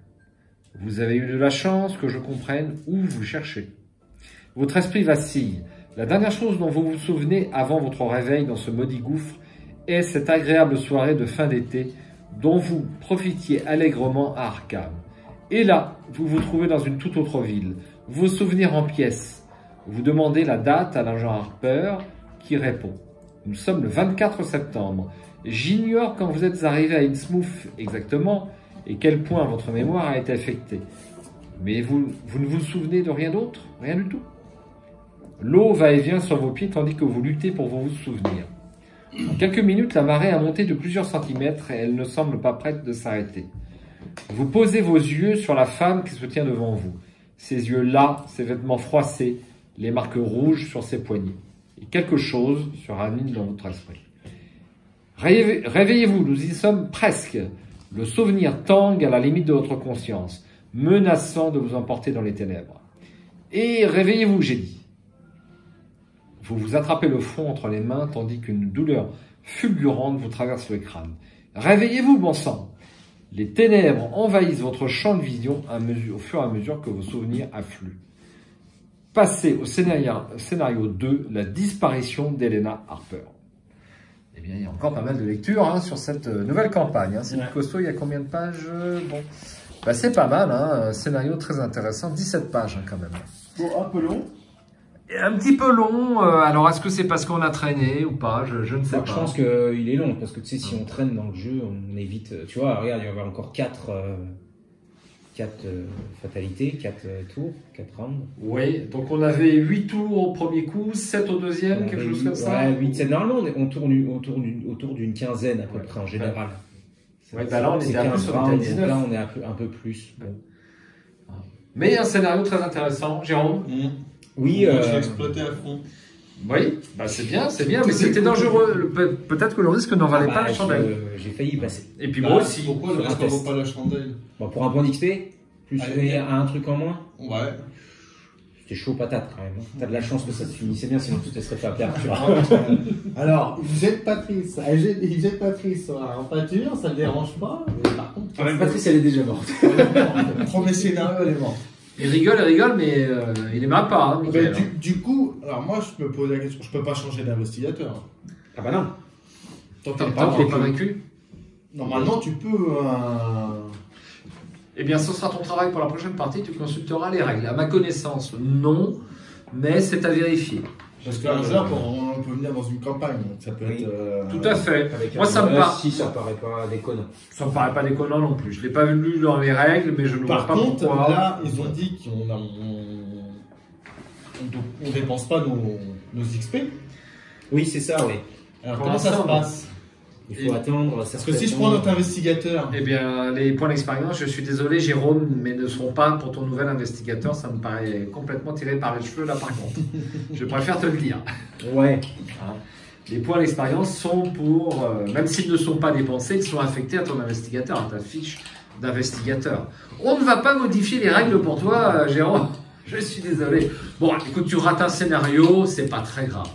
Vous avez eu de la chance que je comprenne où vous cherchez. Votre esprit vacille. La dernière chose dont vous vous souvenez avant votre réveil dans ce maudit gouffre est cette agréable soirée de fin d'été dont vous profitiez allègrement à Arkham. Et là, vous vous trouvez dans une toute autre ville. Vos souvenirs en pièces. Vous demandez la date à l'agent Harper qui répond. Nous sommes le 24 septembre. J'ignore quand vous êtes arrivé à Innsmouth exactement et quel point votre mémoire a été affectée. Mais vous ne vous souvenez de rien d'autre? Rien du tout? L'eau va et vient sur vos pieds tandis que vous luttez pour vous souvenir. En quelques minutes, la marée a monté de plusieurs centimètres et elle ne semble pas prête de s'arrêter. Vous posez vos yeux sur la femme qui se tient devant vous. Ses yeux là, ses vêtements froissés, les marques rouges sur ses poignets. Et quelque chose se ranime dans votre esprit. Réveillez-vous, nous y sommes presque. Le souvenir tangue à la limite de votre conscience, menaçant de vous emporter dans les ténèbres. Et réveillez-vous, j'ai dit. Vous vous attrapez le front entre les mains tandis qu'une douleur fulgurante vous traverse le crâne. Réveillez-vous, bon sang! Les ténèbres envahissent votre champ de vision au fur et à mesure que vos souvenirs affluent. Passez au scénario 2, la disparition d'Helena Harper. Eh bien, il y a encore pas mal de lectures sur cette nouvelle campagne. C'est costaud, il y a combien de pages? Bon, bah, c'est pas mal, un scénario très intéressant, 17 pages quand même. Bon, un peu long. Et un petit peu long, alors est-ce que c'est parce qu'on a traîné ou pas? Je ne sais pas. Je pense qu'il est long, parce que tu sais, si on traîne dans le jeu, on évite... Tu vois, regarde, il y avait encore 4 fatalités, 4 tours, 4 rounds. Oui, donc on avait 8 tours au premier coup, 7 au deuxième, quelque chose comme ça. Ouais, 8, 7. Normalement, on tourne autour d'une quinzaine à peu près en général. Ouais, bah là on était un peu sur le 19. Là on est un peu plus. Bon. Mais un scénario très intéressant, Jérôme. Oui, je l'ai exploité à fond. Oui, bah c'est bien, mais c'était dangereux. Peut-être que le risque n'en valait pas la chandelle. J'ai failli y passer. Et puis moi aussi. Pourquoi le risque n'en vaut pas la chandelle? Bon, pour un point d'XP, plus un truc en moins. Ouais. C'était chaud patate quand même. T'as de la chance que ça se finissait bien, sinon tu te laisserais pas perdre. Alors, il jette Patrice en pâture, ça ne le dérange pas. Mais par contre, Même Patrice, elle est déjà morte. le premier scénario, elle est morte. Il rigole, mais il aimera pas, Michael. Du coup, alors moi je me pose la question, je peux pas changer d'investigateur. Ah bah non. Tant Tant qu'il n'est pas vaincu. Normalement tu peux. Eh bien, ce sera ton travail pour la prochaine partie, tu consulteras les règles. À ma connaissance, non, mais c'est à vérifier. Parce qu'un hasard, on peut venir dans une campagne, donc ça peut être. Tout à fait. Moi, ça me paraît. Si, ça paraît pas déconnant. Ça me paraît pas déconnant non plus. Je l'ai pas lu dans les règles, mais je ne vois pas contre, pourquoi. là, ils ont dit qu'on dépense pas nos XP. Oui, c'est ça, oui. Alors comment ça se passe? Il faut attendre. Parce que si je prends notre investigateur. Eh bien, les points d'expérience, je suis désolé, Jérôme, mais ne seront pas pour ton nouvel investigateur. Ça me paraît complètement tiré par les cheveux, là, par contre. Je préfère te le dire. Ouais. Les points d'expérience sont pour, même s'ils ne sont pas dépensés, ils sont affectés à ton investigateur, à ta fiche d'investigateur. On ne va pas modifier les règles pour toi, Jérôme. Je suis désolé. Bon, écoute, tu rates un scénario, c'est pas très grave.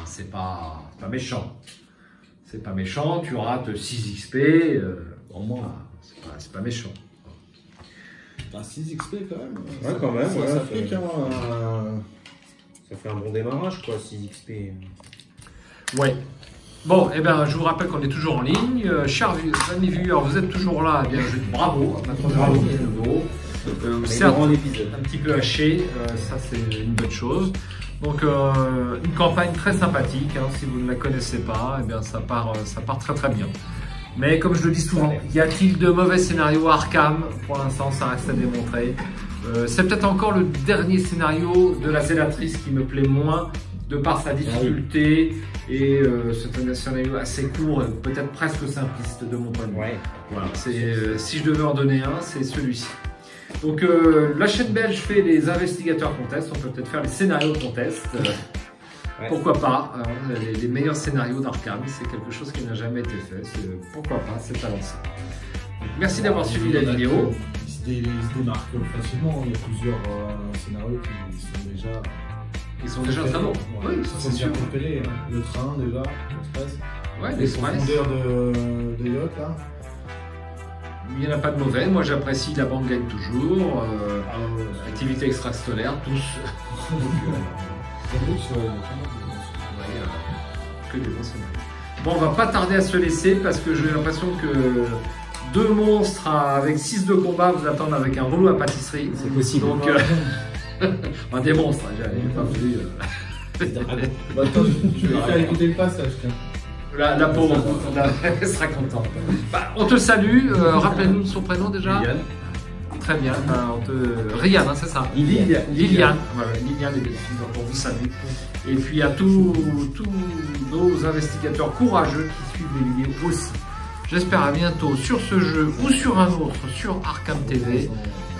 C'est pas méchant. C'est pas méchant, tu rates 6 XP, au moins, c'est pas méchant. 6 XP quand même. Ouais, quand même. Ça fait un bon démarrage, quoi, 6 XP. Ouais. Bon, eh bien, je vous rappelle qu'on est toujours en ligne. Chers amis viewers, vous êtes toujours là. Eh bien, je dis bravo à notre bravo de nouveau. Certes, un petit peu haché, ça c'est une bonne chose. Donc une campagne très sympathique, si vous ne la connaissez pas, eh bien ça part très très bien. Mais comme je le dis souvent, y a-t-il de mauvais scénarios à Arkham? Pour l'instant, ça reste à démontrer. C'est peut-être encore le dernier scénario de la Zélatrice qui me plaît moins de par sa difficulté et c'est un scénario assez court, peut-être presque simpliste de mon point de vue. Ouais. Voilà, si je devais en donner un, c'est celui-ci. Donc la chaîne belge fait les investigateurs contest, on peut peut-être faire les scénarios contest. Pourquoi pas, hein, les meilleurs scénarios d'Arkham, c'est quelque chose qui n'a jamais été fait, pourquoi pas, c'est à lancer. Donc, merci d'avoir suivi la vidéo. Il se démarque facilement, il y a plusieurs scénarios qui sont déjà très bons. Oui, ça c'est sûr. Repérés, hein. Le train déjà, l'express. Ouais, les l'express. profondeurs de yacht là. Il n'y en a pas de mauvais, moi j'apprécie La Bande gagne toujours, Activité extrastellaire, tous. Que des bons scénarios. Bon, on va pas tarder à se laisser parce que j'ai l'impression que 2 monstres avec 6 de combat vous attendent avec un rouleau à pâtisserie. C'est possible. Donc, enfin, des monstres, j'ai pas voulu. Attends, je vais faire écouter le passage. La pauvre, elle sera contente. Bah, on te salue, rappelle-nous son prénom déjà. Liliane. Très bien, Ryan, hein, c'est ça. Liliane, voilà, Liliane et Delphine, donc on vous salue. Et puis à tous nos investigateurs courageux qui suivent les vidéos aussi. J'espère à bientôt sur ce jeu ou sur un autre sur Arkham TV.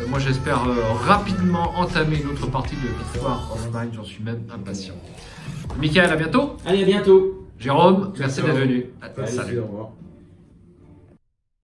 Moi j'espère rapidement entamer une autre partie de Histoire Online, j'en suis même impatient. Mickaël, à bientôt. Allez, à bientôt. Jérôme, merci d'être venu. Salut, Salut. au revoir.